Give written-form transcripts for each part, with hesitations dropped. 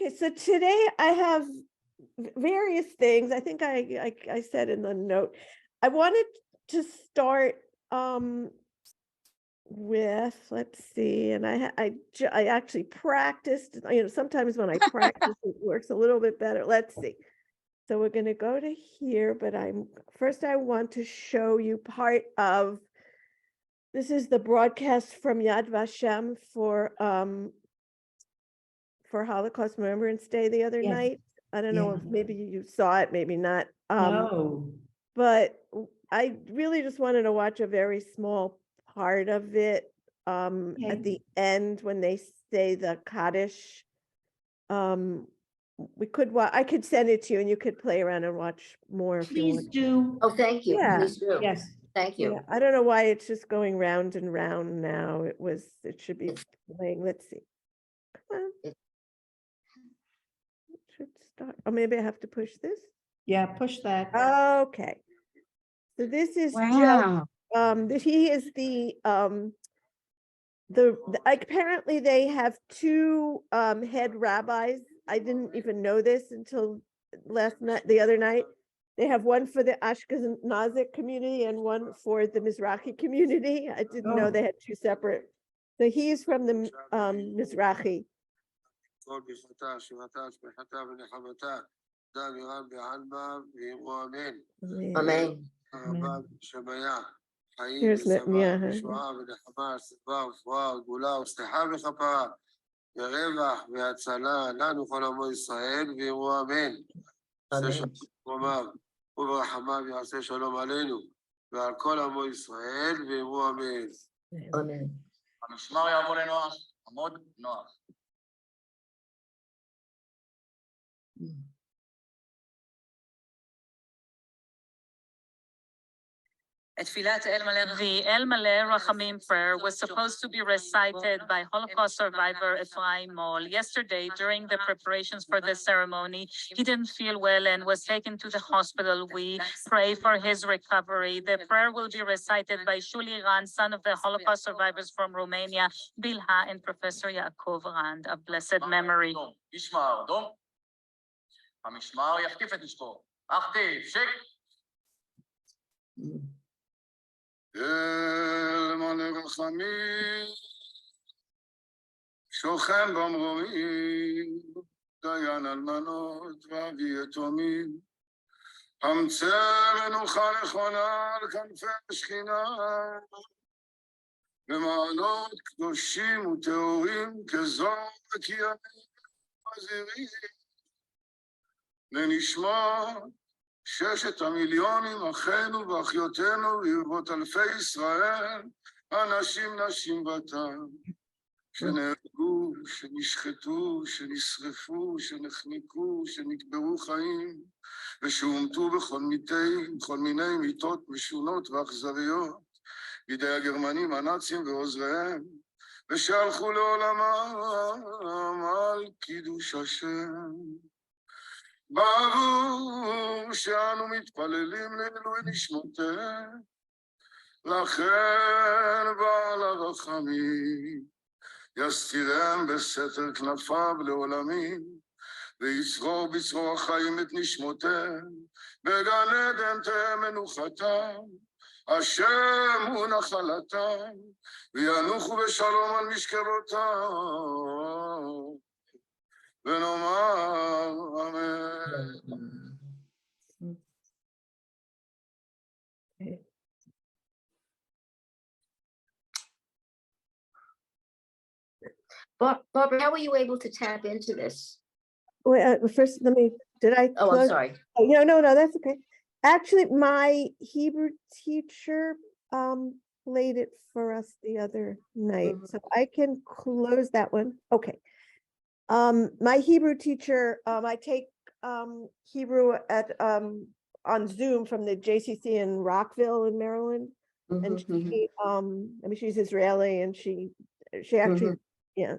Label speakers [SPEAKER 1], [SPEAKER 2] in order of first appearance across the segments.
[SPEAKER 1] Okay, so today I have various things. I think I said in the note, I wanted to start with, let's see, and I actually practiced, sometimes when I practice, it works a little bit better. Let's see. So we're going to go to here, but first I want to show you part of, this is the broadcast from Yad Vashem for Holocaust Remembrance Day the other night. I don't know if maybe you saw it, maybe not.
[SPEAKER 2] No.
[SPEAKER 1] But I really just wanted to watch a very small part of it at the end when they say the Kaddish. I could send it to you and you could play around and watch more if you
[SPEAKER 2] Please
[SPEAKER 1] want.
[SPEAKER 2] do.
[SPEAKER 3] Oh, thank you.
[SPEAKER 1] Yeah.
[SPEAKER 3] Please do.
[SPEAKER 2] Yes.
[SPEAKER 3] Thank you.
[SPEAKER 1] Yeah, I don't know why it's just going round and round now. It should be playing. Let's see. Come on. It should start. Oh, maybe I have to push this.
[SPEAKER 2] Yeah, push that.
[SPEAKER 1] Okay. So this is
[SPEAKER 3] Wow.
[SPEAKER 1] he is the apparently they have two head rabbis. I didn't even know this until the other night. They have one for the Ashkenazic community and one for the Mizrahi community. I didn't know they had two separate. So he's from the Mizrahi.
[SPEAKER 3] Amen.
[SPEAKER 1] Here's Netanyahu.
[SPEAKER 4] ורווח והצלה לנו כל עמו ישראל ואמרו אמן. וברחמיו יעשה שלום עלינו ועל כל עמו ישראל ואמרו אמן.
[SPEAKER 3] אמן.
[SPEAKER 5] המשמר יעבור לנוח, עמוד נוח.
[SPEAKER 6] The El Maleh Rachamim prayer was supposed to be recited by Holocaust survivor Ephraim Mol. Yesterday, during the preparations for the ceremony, he didn't feel well and was taken to the hospital. We pray for his recovery. The prayer will be recited by Shuli Rand, son of the Holocaust survivors from Romania, Bilha, and Professor Yaakov Rand, of blessed memory.
[SPEAKER 5] המשמר יחטיף את אשתו. אחטיף, שקט.
[SPEAKER 4] אל מלא רחמים, שוכן במרומים, דיין אלמנות ואבי יתומים, המצא מנוחה נכונה על כנפי השכינה, במעלות קדושים וטהורים כזוהר וכימים מזהירים, לנשמע 6 מיליונים אחינו ואחיותינו ורבבות אלפי ישראל, אנשים נשים וטף, שנהרגו, שנשחטו, שנשרפו, שנחנקו, שנקברו חיים, ושהומתו בכל מיני מיתות משונות ואכזריות, בידי הגרמנים הנאצים ועוזריהם, ושהלכו לעולמם על קידוש השם. בעבור שאנו מתפללים לעילוי נשמותיהם, לכן בעל הרחמים יסתירם בסתר כנפיו לעולמים, ויצרור בצרור החיים את נשמותיהם, בגן עדן תהא מנוחתם, השם הוא נחלתם, וינוחו בשלום על משכבותם. ונאמר אמן.
[SPEAKER 3] Barbara, how were you able to tap into this?
[SPEAKER 1] Wait, first, did I?
[SPEAKER 3] Oh, I'm sorry.
[SPEAKER 1] Oh, no, that's okay. Actually, my Hebrew teacher played it for us the other night, so I can close that one. Okay. My Hebrew teacher, I take Hebrew at on Zoom from the JCC in Rockville in Maryland, and she, she's Israeli, and she actually,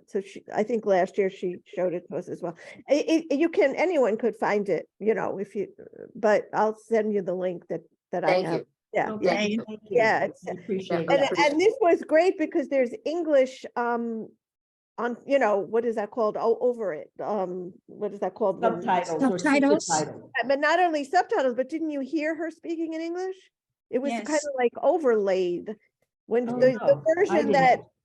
[SPEAKER 1] so I think last year she showed it to us as well. Anyone could find it, if you, but I'll send you the link that I have.
[SPEAKER 3] Thank you.
[SPEAKER 1] Yeah,
[SPEAKER 2] Okay, thank you.
[SPEAKER 1] yeah,
[SPEAKER 2] I appreciate
[SPEAKER 1] and
[SPEAKER 2] that.
[SPEAKER 1] this was great because there's English on, what is that called? Oh, over it. What is that called? when-
[SPEAKER 2] Subtitles or
[SPEAKER 7] Subtitles?
[SPEAKER 2] supertitles.
[SPEAKER 1] But not only subtitles, but didn't you hear her speaking in English? It was kind
[SPEAKER 7] Yes.
[SPEAKER 1] of like overlaid. When
[SPEAKER 2] Oh,
[SPEAKER 1] the
[SPEAKER 2] no, I
[SPEAKER 1] version
[SPEAKER 2] didn't.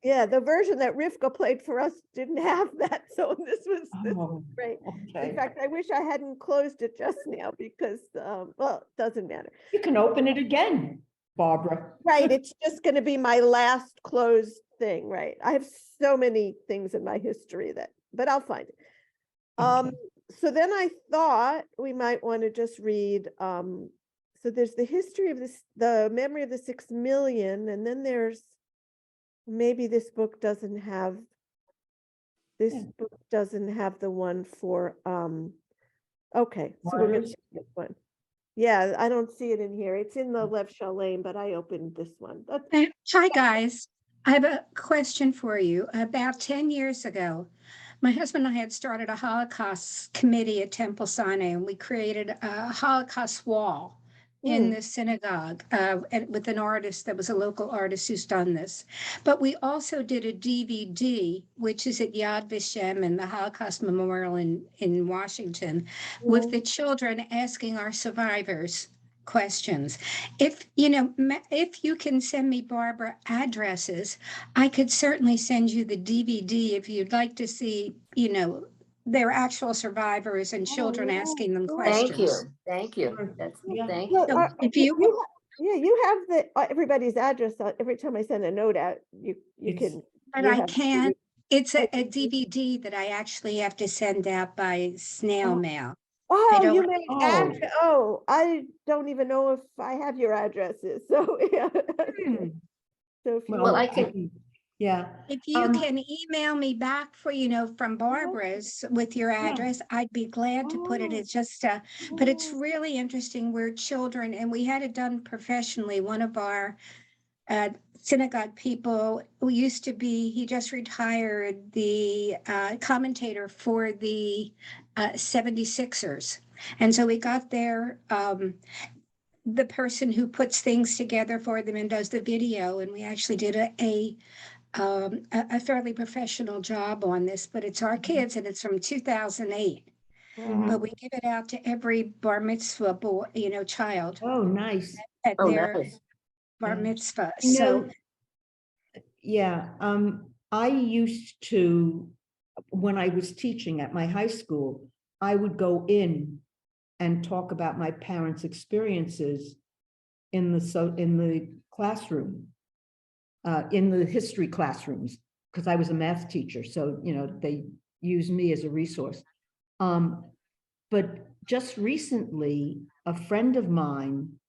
[SPEAKER 1] that, the version that Rivka played for us didn't have that. So this was
[SPEAKER 2] Oh,
[SPEAKER 1] great.
[SPEAKER 2] okay.
[SPEAKER 1] In fact, I wish I hadn't closed it just now because, well, it doesn't matter.
[SPEAKER 2] You can open it again, Barbara.
[SPEAKER 1] Right, it's just gonna be my last closed thing, right? I have so many things in my history but I'll find it.
[SPEAKER 2] Okay.
[SPEAKER 1] So then I thought we might want to just read, so there's the history of the memory of the 6 million, and then there's, maybe this book doesn't have,
[SPEAKER 2] Yeah.
[SPEAKER 1] the one for, okay, so we're gonna
[SPEAKER 2] Marcus?
[SPEAKER 1] take this one. Yeah, I don't see it in here. It's in the Lev Shalem, but I opened this one.
[SPEAKER 7] Hi, guys. I have a question for you. About 10 years ago, my husband and I had started a Holocaust committee at Temple Sinai, and we created a Holocaust wall in the synagogue with an artist that was a local artist who's done this. But we also did a DVD, which is at Yad Vashem and the Holocaust Memorial in Washington, with the children asking our survivors questions. If you can send me, Barbara, addresses, I could certainly send you the DVD if you'd like to see, their actual survivors and children
[SPEAKER 1] yeah,
[SPEAKER 7] asking them
[SPEAKER 1] sure.
[SPEAKER 3] Thank you,
[SPEAKER 7] questions.
[SPEAKER 3] thank you.
[SPEAKER 2] Sure.
[SPEAKER 3] That's,
[SPEAKER 2] Yeah.
[SPEAKER 3] thank
[SPEAKER 1] Well,
[SPEAKER 3] you.
[SPEAKER 7] So if you,
[SPEAKER 1] you have everybody's address. Every time I send a note out, you
[SPEAKER 2] It's-
[SPEAKER 1] can.
[SPEAKER 7] but
[SPEAKER 1] you
[SPEAKER 7] I
[SPEAKER 1] have-
[SPEAKER 7] can't, it's a
[SPEAKER 1] Okay.
[SPEAKER 7] DVD that I actually have to send out by snail
[SPEAKER 1] Oh.
[SPEAKER 7] mail.
[SPEAKER 1] Oh,
[SPEAKER 7] don't-
[SPEAKER 1] you may
[SPEAKER 2] Oh.
[SPEAKER 1] I don't even know if I have your addresses. So yeah.
[SPEAKER 7] Hmm.
[SPEAKER 1] So if you
[SPEAKER 3] Well,
[SPEAKER 1] want-
[SPEAKER 3] I can-
[SPEAKER 2] Yeah.
[SPEAKER 7] If you
[SPEAKER 2] Um,
[SPEAKER 7] can email me back from Barbara's with your address, I'd be glad to put it.
[SPEAKER 1] Oh.
[SPEAKER 7] It's just, but it's
[SPEAKER 1] Oh.
[SPEAKER 7] really interesting. We're children and we had it done professionally. One of our synagogue people who used to be, he just retired, the commentator for the 76ers. And so we got there, the person who puts things together for them and does the video. And we actually did a fairly professional job on this, but it's our kids and it's from 2008.
[SPEAKER 1] Wow.
[SPEAKER 7] But we give it out to every bar mitzvah boy, child
[SPEAKER 2] Oh, nice.
[SPEAKER 7] at
[SPEAKER 3] Oh,
[SPEAKER 7] their
[SPEAKER 3] nice.
[SPEAKER 7] bar
[SPEAKER 2] Yeah.
[SPEAKER 7] mitzvah.
[SPEAKER 2] You
[SPEAKER 7] So
[SPEAKER 2] know, yeah, I used to, when I was teaching at my high school, I would go in and talk about my parents' experiences in the classroom, in the history classrooms, because I was a math teacher. So, they used me as a resource. But just recently, a friend of mine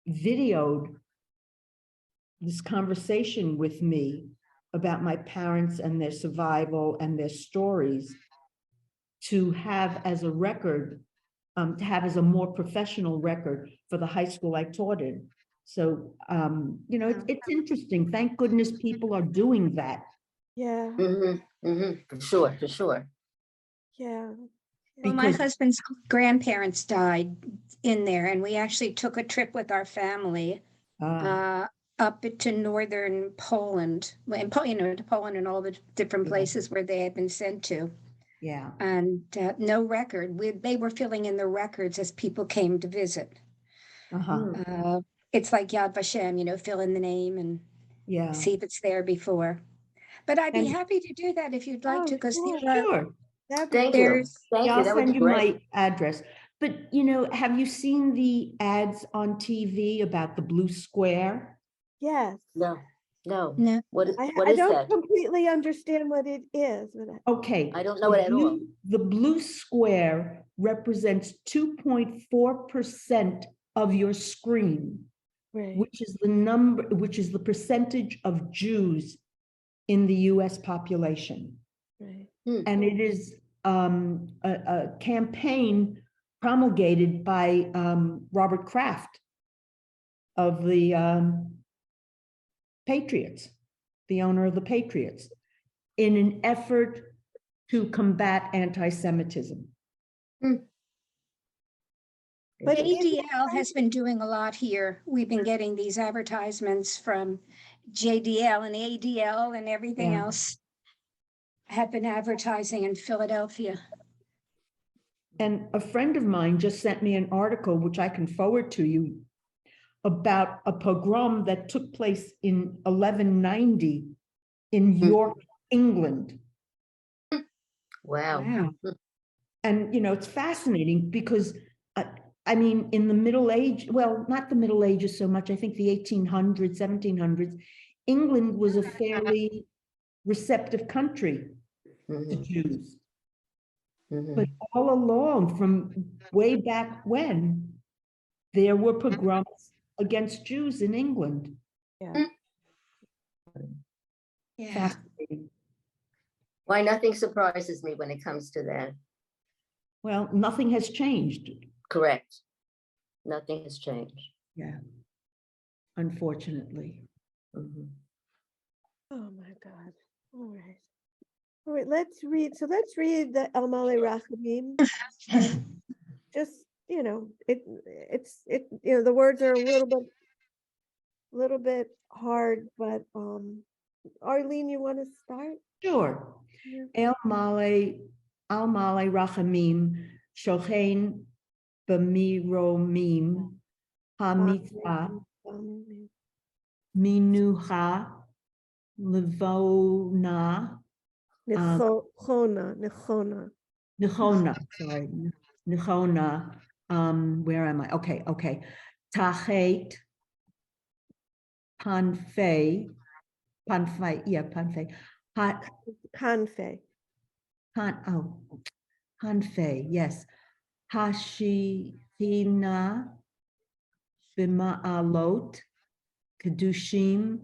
[SPEAKER 2] videoed this conversation with me about my parents and their survival and their stories to have as a record, to have as a more professional record for the high school I taught in. So, it's interesting. Thank goodness people are doing that.
[SPEAKER 1] Yeah,
[SPEAKER 3] For sure, for sure.
[SPEAKER 1] yeah.
[SPEAKER 7] well, my
[SPEAKER 2] because-
[SPEAKER 7] husband's grandparents died in there, and we actually took a trip with our family up to northern Poland, to Poland and all the different
[SPEAKER 2] Yeah.
[SPEAKER 7] places where they had been sent to.
[SPEAKER 2] Yeah.
[SPEAKER 7] And no record. They were filling in the records as people came to visit.
[SPEAKER 2] Uh-huh.
[SPEAKER 7] It's like Yad Vashem, fill in the name and
[SPEAKER 2] Yeah.
[SPEAKER 7] see if it's there before. But I'd be
[SPEAKER 2] And-
[SPEAKER 7] happy to do that if you'd like
[SPEAKER 1] Oh,
[SPEAKER 7] to, because
[SPEAKER 1] sure.
[SPEAKER 2] Sure.
[SPEAKER 1] That'd be
[SPEAKER 3] Thank you,
[SPEAKER 7] there's,
[SPEAKER 3] thank
[SPEAKER 2] Yeah,
[SPEAKER 3] you,
[SPEAKER 2] I'll
[SPEAKER 3] that would
[SPEAKER 2] send
[SPEAKER 3] be
[SPEAKER 2] you
[SPEAKER 3] great.
[SPEAKER 2] my address. But, have you seen the ads on TV about the blue square?
[SPEAKER 1] Yes.
[SPEAKER 3] No, no.
[SPEAKER 7] no,
[SPEAKER 3] What is
[SPEAKER 1] I don't
[SPEAKER 3] that?
[SPEAKER 1] completely understand what it is, but
[SPEAKER 2] Okay.
[SPEAKER 3] I don't know it at all.
[SPEAKER 2] The blue square represents 2.4% of your screen,
[SPEAKER 1] right.
[SPEAKER 2] which is the percentage of Jews in the US population.
[SPEAKER 1] Right.
[SPEAKER 2] And it is a campaign promulgated by Robert Kraft of the Patriots, the owner of the Patriots, in an effort to combat anti-Semitism.
[SPEAKER 1] But it is-
[SPEAKER 7] ADL has been doing a lot here. We've been getting these advertisements from JDL and ADL and everything
[SPEAKER 2] Yeah.
[SPEAKER 7] else. have been advertising in Philadelphia.
[SPEAKER 2] And a friend of mine just sent me an article, which I can forward to you, about a pogrom that took place in 1190 in York, England.
[SPEAKER 3] Wow.
[SPEAKER 7] Wow.
[SPEAKER 2] And, it's fascinating because, I mean, in the Middle Age, well, not the Middle Ages so much, I think the 1800s, 1700s, England was a fairly receptive country to
[SPEAKER 3] Mhm,
[SPEAKER 2] Jews.
[SPEAKER 3] mhm.
[SPEAKER 2] But all along, from way back when, there were pogroms against Jews in England.
[SPEAKER 1] Yeah.
[SPEAKER 7] Yeah.
[SPEAKER 2] Fascinating.
[SPEAKER 3] Why nothing surprises me when it comes to that.
[SPEAKER 2] Well, nothing has changed.
[SPEAKER 3] Correct. Nothing has changed.
[SPEAKER 2] Yeah. Unfortunately.
[SPEAKER 3] Mhm.
[SPEAKER 1] Oh my God. All right. All right, let's read. So let's read the El Male Rachamim. Just, the words are a little bit hard, but Arlene, you want to start?
[SPEAKER 2] Sure.
[SPEAKER 1] Yeah.
[SPEAKER 2] El Male Rachamim, Shochein B'miromim, HaMitzvah, Minucha, Levona,
[SPEAKER 1] Nechona.
[SPEAKER 2] Nechona, sorry, Nechona, where am I? Okay. Tachet, Panfei, Panfei,
[SPEAKER 1] Kanfe.
[SPEAKER 2] Panfei, yes. Hashihina, Bima'alot, Kedushim,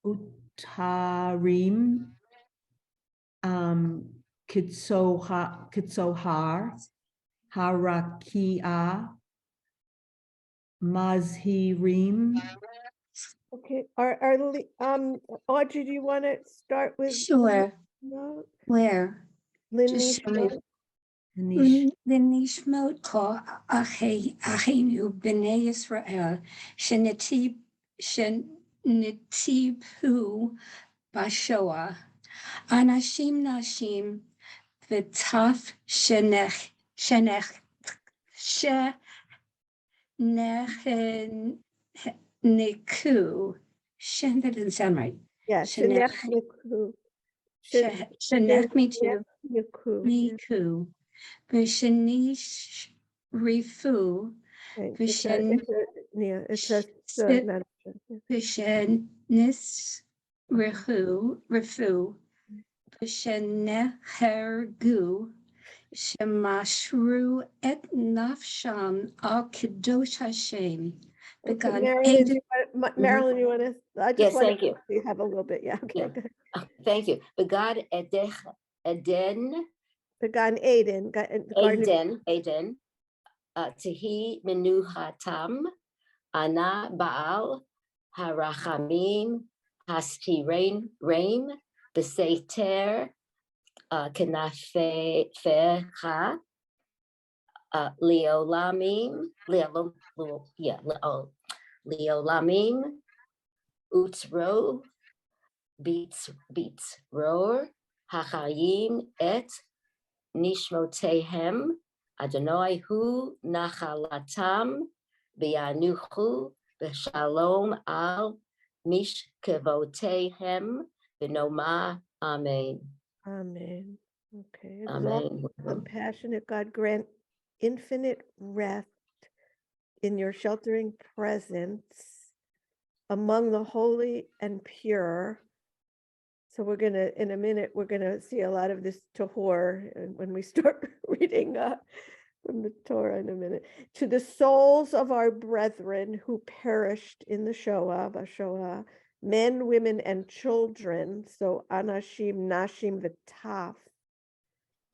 [SPEAKER 2] Utarim, Kitsohar, Harakia, Mazhirim.
[SPEAKER 1] Okay, Audrey, do you want to start with?
[SPEAKER 7] Sure.
[SPEAKER 1] No?
[SPEAKER 7] Where?
[SPEAKER 1] Lindy.
[SPEAKER 7] Just show me.
[SPEAKER 2] Anish.
[SPEAKER 7] ונשמות כל אחינו בני ישראל שנטיבו בשואה, אנשים נשים וטף שנחנקו, that didn't sound right.
[SPEAKER 1] Yeah, Shenechniku.
[SPEAKER 7] שנחמיתו
[SPEAKER 1] Shenechniku.
[SPEAKER 7] ניכו, ושנשרפו,
[SPEAKER 1] It's a, not a,
[SPEAKER 7] ושנשרפו, ושנהרגו, שמסרו את נפשם על קדוש השם.
[SPEAKER 1] Okay,
[SPEAKER 7] בגן
[SPEAKER 1] Marilyn,
[SPEAKER 7] עדן.
[SPEAKER 1] Marilyn, you want to, I
[SPEAKER 3] Yes,
[SPEAKER 1] just want
[SPEAKER 3] thank you.
[SPEAKER 1] to have a little bit, yeah, okay.
[SPEAKER 3] Yeah.
[SPEAKER 1] Good.
[SPEAKER 3] Thank you. But God Eden,
[SPEAKER 1] The Gan Eden, the Garden of
[SPEAKER 3] Eden, Tehi Menuhatam, Ana Baal, Harachamim, Hastirein, Reim, Beseter, Kenafecha, Leolamim, Leolamim, Utzro, Beats Roar, Hachayim et Nishmotehem, Adonai hu nachalatam, Bianuchu, Beshalom al Mishkevotehem, Benoma, Amen.
[SPEAKER 1] Amen. Okay.
[SPEAKER 3] Amen.
[SPEAKER 1] Exalted, compassionate God, grant infinite rest in your sheltering presence among the holy and pure. So we're going to, in a minute, we're going to see a lot of this Tahor when we start reading from the Torah in a minute. To the souls of our brethren who perished in the Bashoah, men, women, and children. So Anashim, Nashim, V'taf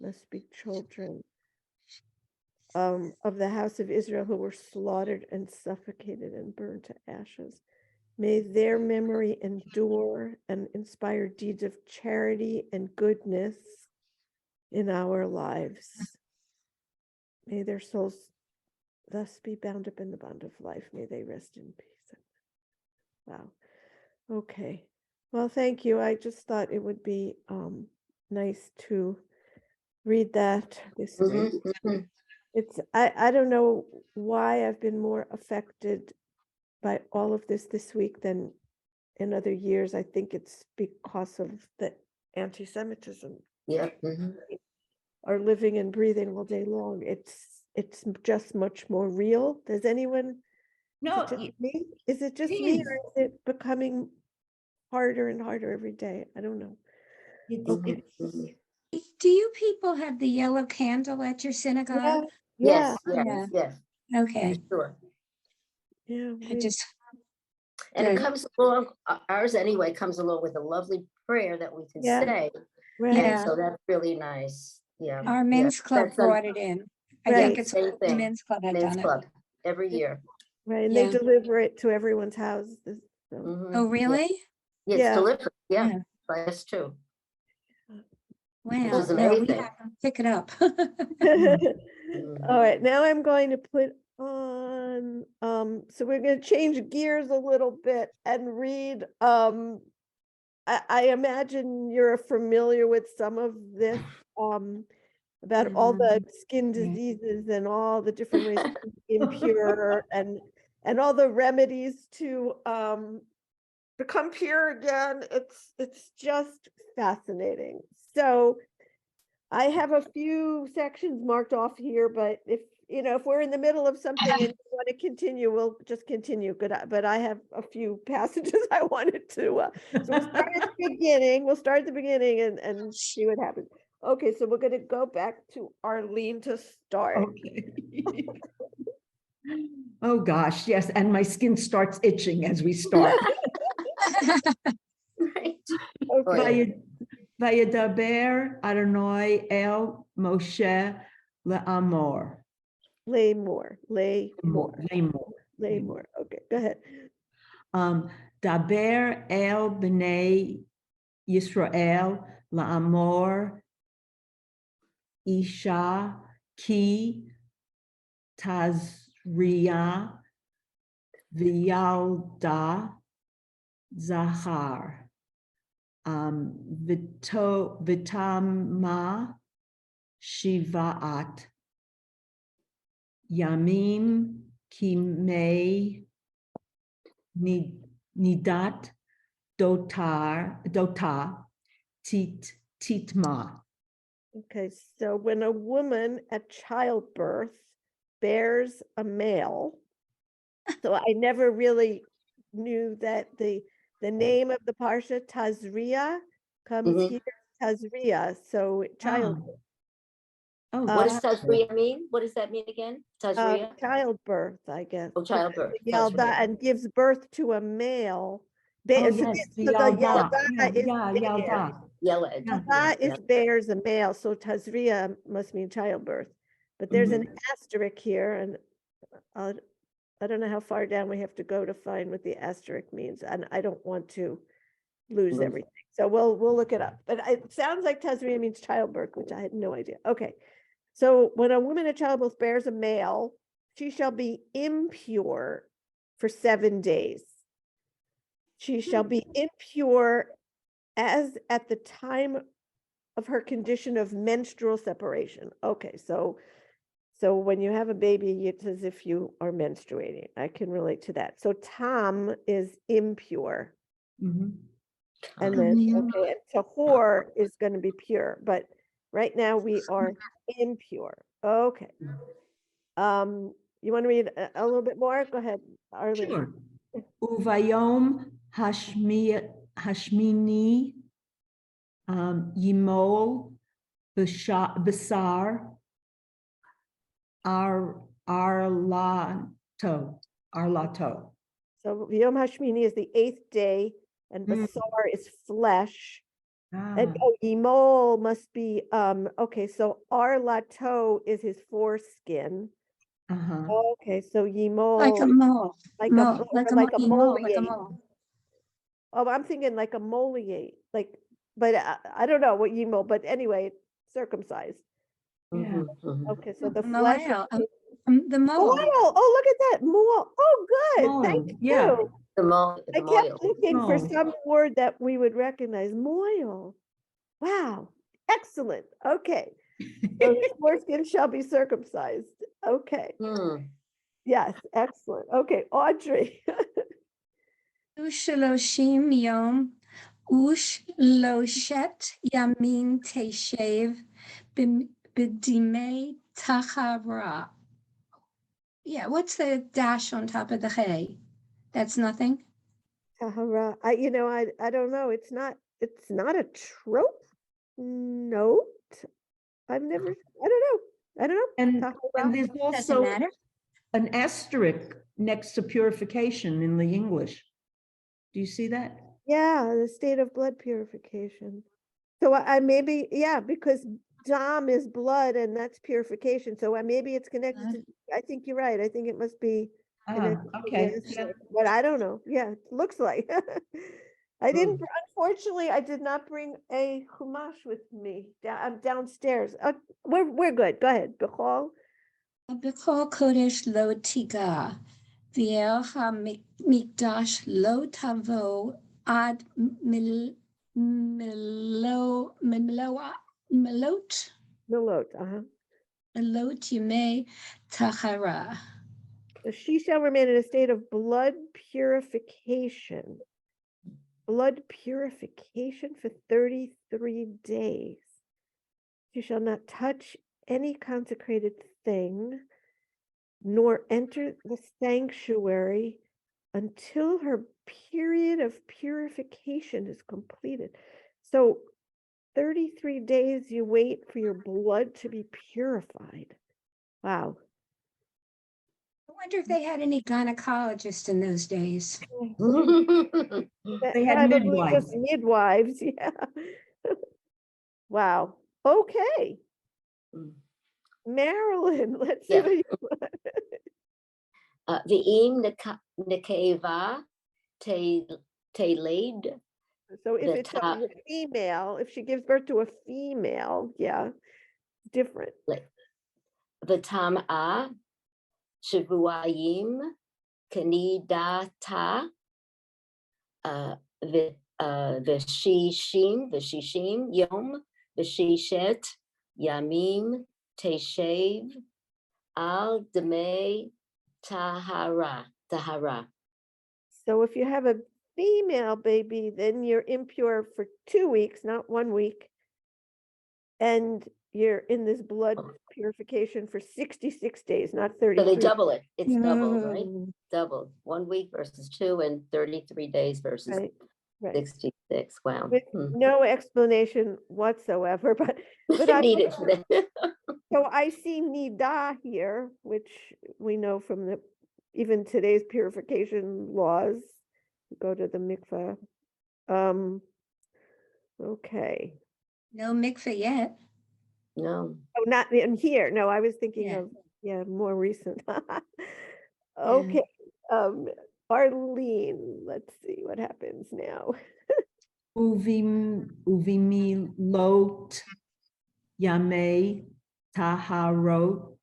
[SPEAKER 1] must be children of the house of Israel who were slaughtered and suffocated and burned to ashes. May their memory endure and inspire deeds of charity and goodness in our lives. May their souls thus be bound up in the bond of life. May they rest in peace. Wow. Okay. Well, thank you. I just thought it would be nice to read that this week.
[SPEAKER 3] Mhm, mhm.
[SPEAKER 1] It's, I don't know why I've been more affected by all of this week than in other years. I think it's because of the anti-Semitism
[SPEAKER 3] Yeah. Mhm.
[SPEAKER 1] are living and breathing all day long. It's just much more real. Does anyone, is
[SPEAKER 2] No,
[SPEAKER 1] it just me? Is it just
[SPEAKER 2] it
[SPEAKER 1] me
[SPEAKER 2] is.
[SPEAKER 1] or is it becoming harder and harder every day? I don't know.
[SPEAKER 2] it's,
[SPEAKER 3] Mhm,
[SPEAKER 2] it's,
[SPEAKER 3] mhm.
[SPEAKER 7] Do you people have the yellow candle at your
[SPEAKER 1] Yeah,
[SPEAKER 7] synagogue?
[SPEAKER 1] yeah,
[SPEAKER 3] Yes, yes,
[SPEAKER 7] Yeah.
[SPEAKER 3] yes,
[SPEAKER 7] Okay,
[SPEAKER 3] sure.
[SPEAKER 1] yeah.
[SPEAKER 7] I just,
[SPEAKER 3] And it
[SPEAKER 7] Good.
[SPEAKER 3] comes along, ours anyway, comes along with a lovely prayer that we can
[SPEAKER 1] Yeah.
[SPEAKER 3] say.
[SPEAKER 1] Right,
[SPEAKER 3] And
[SPEAKER 7] Yeah.
[SPEAKER 3] so that's really nice. Yeah.
[SPEAKER 7] our
[SPEAKER 3] yeah.
[SPEAKER 7] men's club
[SPEAKER 3] That's done-
[SPEAKER 7] brought it in. I
[SPEAKER 1] Right.
[SPEAKER 7] think it's
[SPEAKER 3] Same
[SPEAKER 7] the
[SPEAKER 3] thing.
[SPEAKER 7] men's club had
[SPEAKER 3] Men's
[SPEAKER 7] done it.
[SPEAKER 3] club every year.
[SPEAKER 1] right. And they
[SPEAKER 7] Yeah.
[SPEAKER 1] deliver it to everyone's house. So,
[SPEAKER 3] Mhm.
[SPEAKER 7] Oh,
[SPEAKER 3] Yeah.
[SPEAKER 7] really?
[SPEAKER 3] Yeah, it's
[SPEAKER 1] Yeah.
[SPEAKER 3] delivered, yeah,
[SPEAKER 7] Yeah.
[SPEAKER 3] by us too.
[SPEAKER 7] Wow.
[SPEAKER 3] is
[SPEAKER 7] No, we
[SPEAKER 3] amazing.
[SPEAKER 7] have to pick it up.
[SPEAKER 3] Mhm.
[SPEAKER 1] All right, now I'm going to put on, so we're gonna change gears a little bit and read, I imagine you're familiar with some of this, about all the skin
[SPEAKER 7] Yeah.
[SPEAKER 1] diseases and all the different ways to be impure and all the remedies to, become pure again. It's just fascinating. So I have a few sections marked off here, but if we're in the middle of something and you want to continue, we'll just continue. But I have a few passages I wanted to, so we'll start at the beginning. We'll start at the beginning and see what happens. Okay, so we're gonna go back to Arlene to start.
[SPEAKER 2] okay. Oh, gosh, yes, and my skin starts itching as we start.
[SPEAKER 3] Right.
[SPEAKER 1] Okay,
[SPEAKER 2] וידבר אדוני אל משה לאמור.
[SPEAKER 1] lay more, lay more,
[SPEAKER 2] לאמור.
[SPEAKER 1] lay more. Okay, go ahead.
[SPEAKER 2] דבר אל בני ישראל לאמור אישה כי תזריע וילדה זכר. ותמה שבעת ימים כימי נידת דותה תטמע.
[SPEAKER 1] Okay, so when a woman at childbirth bears a male, so I never really knew that the name of the parsha Tazria comes
[SPEAKER 3] Mhm.
[SPEAKER 1] here, Tazria, so child
[SPEAKER 2] Oh,
[SPEAKER 3] What does
[SPEAKER 2] that's good.
[SPEAKER 3] Tazria mean? What does that mean again? Tazria?
[SPEAKER 1] childbirth, I guess.
[SPEAKER 3] Oh, childbirth,
[SPEAKER 1] Yalda
[SPEAKER 3] Tazria.
[SPEAKER 1] and gives birth to a male.
[SPEAKER 2] Oh,
[SPEAKER 1] So
[SPEAKER 2] yes,
[SPEAKER 1] the
[SPEAKER 2] the Yalda.
[SPEAKER 1] Yalda is
[SPEAKER 2] Yeah,
[SPEAKER 1] bear.
[SPEAKER 2] Yalda.
[SPEAKER 3] Yeled.
[SPEAKER 1] Yalda is bears a male, so Tazria must mean childbirth. But there's an asterisk here, and I don't know how far down we have to go to find what the asterisk means, and I don't want to lose
[SPEAKER 3] Lose.
[SPEAKER 1] everything. So we'll look it up. But it sounds like Tazria means childbirth, which I had no idea. Okay. So when a woman at childbirth bears a male, she shall be impure for 7 days. She shall be impure as at the time of her condition of menstrual separation. Okay, so when you have a baby, it's as if you are menstruating. I can relate to that. So tam is impure.
[SPEAKER 2] Mhm.
[SPEAKER 1] And then,
[SPEAKER 7] Mhm.
[SPEAKER 1] okay, and tahor is going to be pure, but right now we are impure. Okay. You want to read a little bit more? Go ahead, Arlene.
[SPEAKER 2] Sure. Uvayom hashmini yimol basar arlato.
[SPEAKER 1] So Yom Hashmini is the 8th day, and
[SPEAKER 2] Mm.
[SPEAKER 1] basar is flesh. And
[SPEAKER 2] Ah,
[SPEAKER 1] Yimol must be, okay, so Arlato is his foreskin.
[SPEAKER 2] uh-huh.
[SPEAKER 1] Okay, so
[SPEAKER 7] Like a
[SPEAKER 1] Yimol,
[SPEAKER 7] mole,
[SPEAKER 1] like
[SPEAKER 7] mole,
[SPEAKER 1] or
[SPEAKER 7] like a
[SPEAKER 1] like a
[SPEAKER 7] mole, like a
[SPEAKER 1] moliate.
[SPEAKER 7] mole.
[SPEAKER 1] Oh, I'm thinking like a moliate, like, but I don't know what Yimol, but anyway, circumcised.
[SPEAKER 2] Yeah.
[SPEAKER 3] Mhm, mhm.
[SPEAKER 1] Okay, so the
[SPEAKER 7] Oh,
[SPEAKER 1] flesh
[SPEAKER 7] wow.
[SPEAKER 1] is
[SPEAKER 7] The mole.
[SPEAKER 1] Moil. Oh, look at that. Moil. Oh, good. Thank
[SPEAKER 2] Moil, yeah.
[SPEAKER 1] you.
[SPEAKER 3] The mole,
[SPEAKER 1] I
[SPEAKER 3] the
[SPEAKER 1] kept
[SPEAKER 3] moil.
[SPEAKER 1] looking for
[SPEAKER 2] Moil.
[SPEAKER 1] some word that we would recognize. Moil. Wow. Excellent. Okay. So his foreskin shall be circumcised. Okay. Yes. Excellent. Okay. Audrey.
[SPEAKER 7] Ushaloshim yom, ushloshet yamin teshev, b'dimei tahara. Yeah, what's the dash on top of the hay? That's nothing?
[SPEAKER 1] Tahara. I don't know. It's not a trope note. I don't know.
[SPEAKER 2] And
[SPEAKER 1] Tahara.
[SPEAKER 2] there's
[SPEAKER 7] Doesn't
[SPEAKER 2] also
[SPEAKER 7] matter.
[SPEAKER 2] an asterisk next to purification in the English. Do you see that?
[SPEAKER 1] Yeah, the state of blood purification. So I maybe, yeah, because dam is blood and that's purification. So maybe it's connected
[SPEAKER 7] Blood.
[SPEAKER 1] to, I think you're right. I think it must be
[SPEAKER 2] Ah,
[SPEAKER 1] connected to the
[SPEAKER 2] okay.
[SPEAKER 1] aspect, but I don't know. Yeah, it looks like. I didn't,
[SPEAKER 2] Good.
[SPEAKER 1] unfortunately, I did not bring a chumash with me. I'm downstairs. We're good. Go ahead. Bechol.
[SPEAKER 7] B'chol kodesh lo tiga, v'el ha-mikdash lo tavo ad melot
[SPEAKER 1] Milot.
[SPEAKER 7] melot yemei tahara.
[SPEAKER 1] So she shall remain in a state of blood purification. Blood purification for 33 days. She shall not touch any consecrated thing, nor enter the sanctuary until her period of purification is completed. So 33 days you wait for your blood to be purified. Wow.
[SPEAKER 7] I wonder if they had any gynecologists in those days.
[SPEAKER 2] They had
[SPEAKER 1] Probably just
[SPEAKER 2] midwives.
[SPEAKER 1] midwives, yeah. Wow. Okay. Marilyn, let's see
[SPEAKER 3] Yeah.
[SPEAKER 1] what you
[SPEAKER 3] V'im nekeva teled
[SPEAKER 1] So if
[SPEAKER 3] The
[SPEAKER 1] it's a
[SPEAKER 3] top.
[SPEAKER 1] female, if she gives birth to a female, yeah, different.
[SPEAKER 3] v'tam'a shavuayim kanidata v'shishim yom v'shishet yamim teshev al demei tahara.
[SPEAKER 1] So if you have a female baby, then you're impure for 2 weeks, not 1 week. And you're in this blood purification for 66 days, not
[SPEAKER 3] So
[SPEAKER 1] 33.
[SPEAKER 3] they double it. It's double, right?
[SPEAKER 1] Mm,
[SPEAKER 3] Double. 1 week versus 2 and 33 days versus
[SPEAKER 1] Right, right.
[SPEAKER 3] 66. Wow.
[SPEAKER 1] With no explanation whatsoever, but I,
[SPEAKER 3] Need it for that.
[SPEAKER 1] so I see nida here, which we know from even today's purification laws. Go to the mikveh. Okay.
[SPEAKER 7] No mikveh yet.
[SPEAKER 3] No.
[SPEAKER 1] Oh, not in here. No, I was thinking
[SPEAKER 7] Yeah.
[SPEAKER 1] of, more recent. Okay. Arlene, let's see what happens now.
[SPEAKER 2] Uvimilot yamei taharot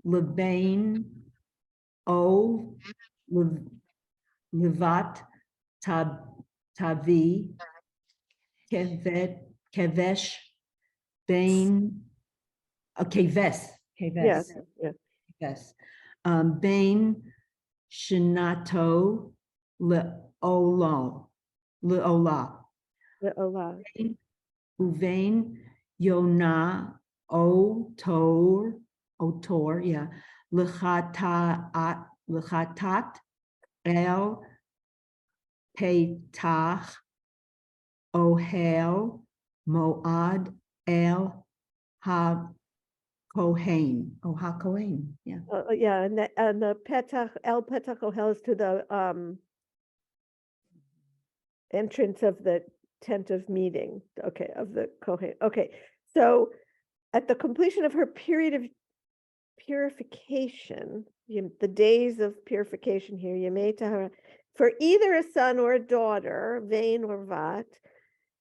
[SPEAKER 2] levain o levat tavi kevesh bain keves
[SPEAKER 1] Yeah, yeah.
[SPEAKER 2] Yes. Bain Shinato Leola.
[SPEAKER 1] The Allah.
[SPEAKER 2] Uvain Yona Otor, yeah. Lechatat El Petach Ohel Moad El Ha Kohen. Oh, Ha Kohen, yeah.
[SPEAKER 1] Yeah, and the Petach, El Petach Ohel is to the entrance of the tent of meeting, okay, of the Kohen. Okay, so at the completion of her period of purification, the days of purification here, Yemei Tahara, for either a son or a daughter, Vain or Vat,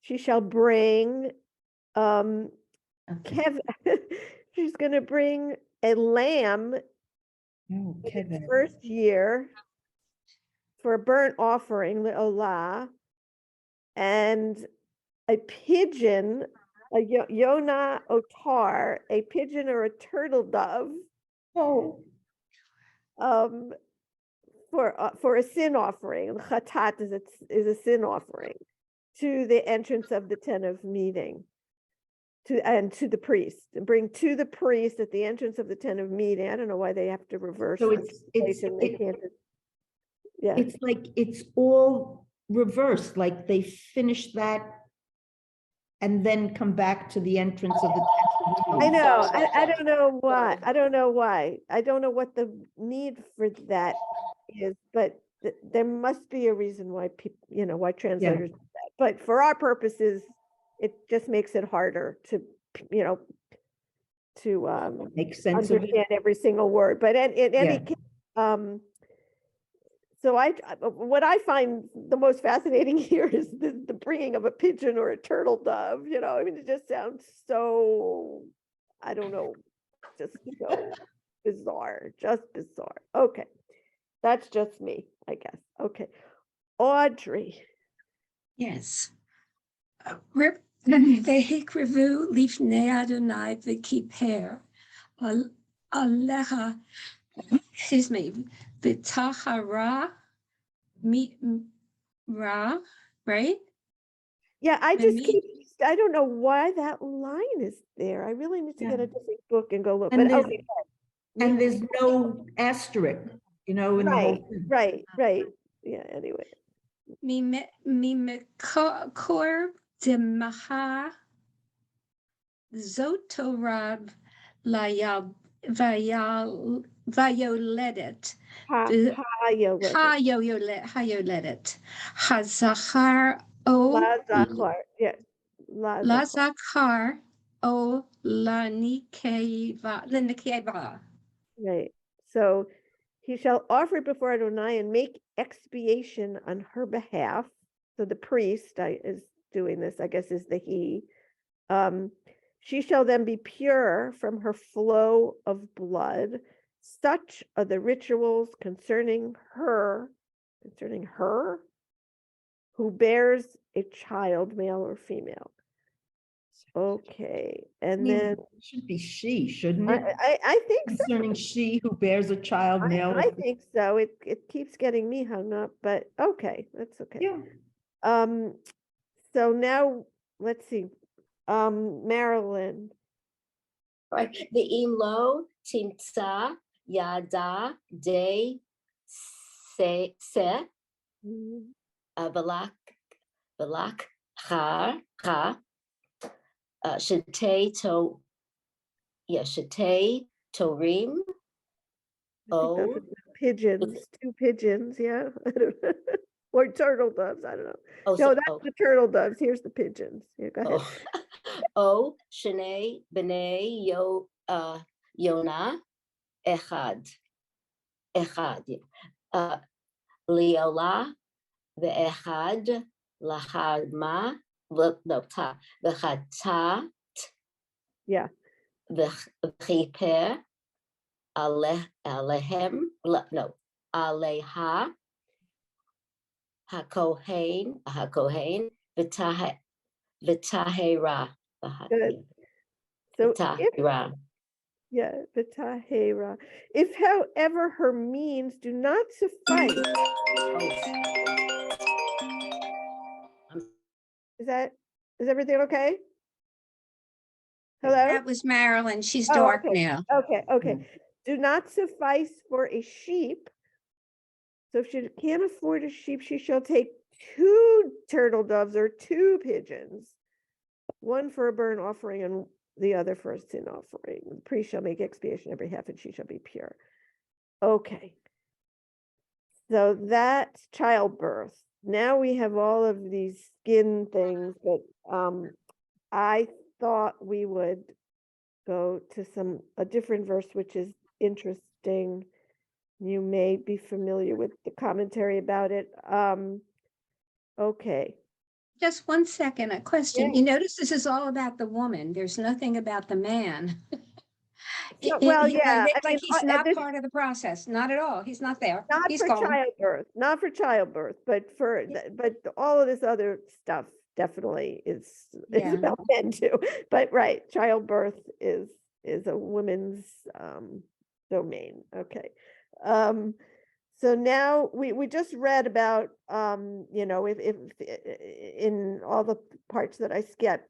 [SPEAKER 1] she shall bring
[SPEAKER 2] Okay.
[SPEAKER 1] she's gonna bring a lamb
[SPEAKER 2] Oh,
[SPEAKER 1] in its
[SPEAKER 2] Kevin.
[SPEAKER 1] first year for a burnt offering, le'olah, and a pigeon, a yona otar, a pigeon or a turtle dove,
[SPEAKER 2] Oh,
[SPEAKER 1] for a sin offering. Chatat is a sin offering to the entrance of the tent of meeting. To the priest, and bring to the priest at the entrance of the tent of meeting. I don't know why they have to reverse.
[SPEAKER 2] so
[SPEAKER 1] the
[SPEAKER 2] it's,
[SPEAKER 1] translation. They can't. Yeah,
[SPEAKER 2] it's like, it's all reversed, like they finish that and then come back to the entrance of the.
[SPEAKER 1] I know. I don't know why. I don't know why. I don't know what the need for that is, but there must be a reason why people, why translators do that. But for our purposes, it just makes it harder to,
[SPEAKER 2] Makes sense of it.
[SPEAKER 1] understand every single word. But in any
[SPEAKER 2] Yeah.
[SPEAKER 1] case, so what I find the most fascinating here is the bringing of a pigeon or a turtle dove. I mean, it just sounds so, I don't know, just so bizarre, just bizarre. Okay, that's just me, I guess. Okay, Audrey.
[SPEAKER 7] Yes. והקרבו לפני אדוני וכיפר עליך, excuse me, וטהרה ra, right?
[SPEAKER 1] Yeah, I just
[SPEAKER 7] me-
[SPEAKER 1] I don't know why that line is there. I really need to get a different book and go look.
[SPEAKER 2] And
[SPEAKER 1] But
[SPEAKER 2] there's,
[SPEAKER 1] okay,
[SPEAKER 2] and there's no asterisk, in the whole thing.
[SPEAKER 1] right. Yeah, anyway.
[SPEAKER 7] ממקור דמחה זוטורב ויולדת. היולדת. הזכר או
[SPEAKER 1] Yeah.
[SPEAKER 7] לזכר או לנקבה.
[SPEAKER 1] Right. So he shall offer it before Adonai and make expiation on her behalf. So the priest is doing this, I guess, is the he. She shall then be pure from her flow of blood. Such are the rituals concerning her who bears a child, male or female. Okay, and then
[SPEAKER 2] It should be she, shouldn't it?
[SPEAKER 1] I think so.
[SPEAKER 2] Concerning she who bears a child, male.
[SPEAKER 1] I think so. It keeps getting me hung up, but okay, that's okay.
[SPEAKER 2] Yeah.
[SPEAKER 1] So now let's see. Marilyn.
[SPEAKER 3] Right, ve'im lo timtza yada de se velak ha shetei torim.
[SPEAKER 1] I think those are the pigeons, 2 pigeons, yeah. I don't know. Or turtle doves, I don't know.
[SPEAKER 3] Oh,
[SPEAKER 1] No, that's the turtle doves. Here's the pigeons. Yeah, go ahead.
[SPEAKER 3] O Shnei B'nei Yona Echad. Leola ve'echad lahadma v'chatat
[SPEAKER 1] Yeah.
[SPEAKER 3] v'chiper alehem aleha hakohen v'tahera.
[SPEAKER 1] Good. So if,
[SPEAKER 3] V'tahera.
[SPEAKER 1] yeah, the tahera. If, however, her means do not suffice. Is everything okay? Hello?
[SPEAKER 7] That was Marilyn. She's
[SPEAKER 1] Oh,
[SPEAKER 7] dark
[SPEAKER 1] okay.
[SPEAKER 7] now.
[SPEAKER 1] Okay. Do not suffice for a sheep. So if she can't afford a sheep, she shall take 2 turtle doves or 2 pigeons, one for a burnt offering and the other for a sin offering. The priest shall make expiation every half, and she shall be pure. Okay. So that's childbirth. Now we have all of these skin things, but I thought we would go to a different verse, which is interesting. You may be familiar with the commentary about it. Okay.
[SPEAKER 7] Just one second, a question.
[SPEAKER 1] Yeah.
[SPEAKER 7] You notice this is all about the woman. There's nothing about the man.
[SPEAKER 1] Well,
[SPEAKER 7] You know,
[SPEAKER 1] yeah, I
[SPEAKER 7] it's like
[SPEAKER 1] mean,
[SPEAKER 7] he's
[SPEAKER 1] and
[SPEAKER 7] not
[SPEAKER 1] this-
[SPEAKER 7] part of the process, not at all. He's not there.
[SPEAKER 1] not
[SPEAKER 7] He's
[SPEAKER 1] for
[SPEAKER 7] gone.
[SPEAKER 1] childbirth, not for childbirth, but for, but all of this other stuff definitely is
[SPEAKER 7] Yeah.
[SPEAKER 1] about men too. But right, childbirth is a woman's domain. Okay. So now we just read about you know, if in all the parts that I skipped,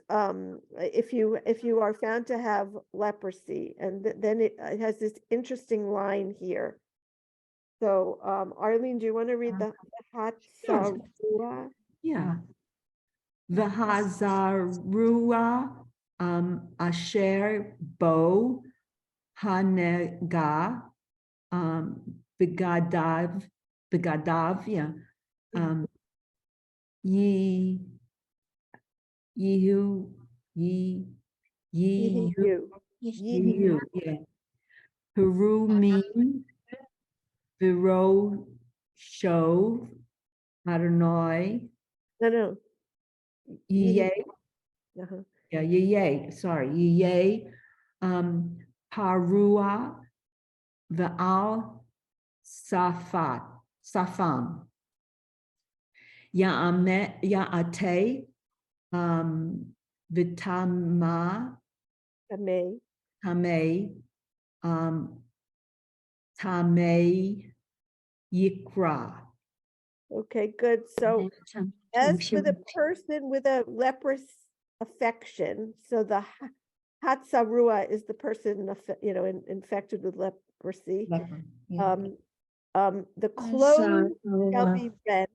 [SPEAKER 1] if you are found to have leprosy, and then it has this interesting line here. So Arlene, do you want to read the Hatzarua?
[SPEAKER 2] Yeah. V'hazarua asher bo hanega begadav, yeah. Ye yehu ye yehu
[SPEAKER 1] Yehu.
[SPEAKER 2] yeah. Peru mean viro shov Adonai
[SPEAKER 1] No.
[SPEAKER 2] ye
[SPEAKER 1] Uh-huh.
[SPEAKER 2] yeah ye sorry ye parua v'al safam ya'ate vitama
[SPEAKER 1] Amei.
[SPEAKER 2] tame tame yikra.
[SPEAKER 1] Okay, good. So as for the person with a leprous affection, so the Hatzarua is the person, you know, infected with leprosy.
[SPEAKER 2] Leper, yeah.
[SPEAKER 1] The clothes shall be rent.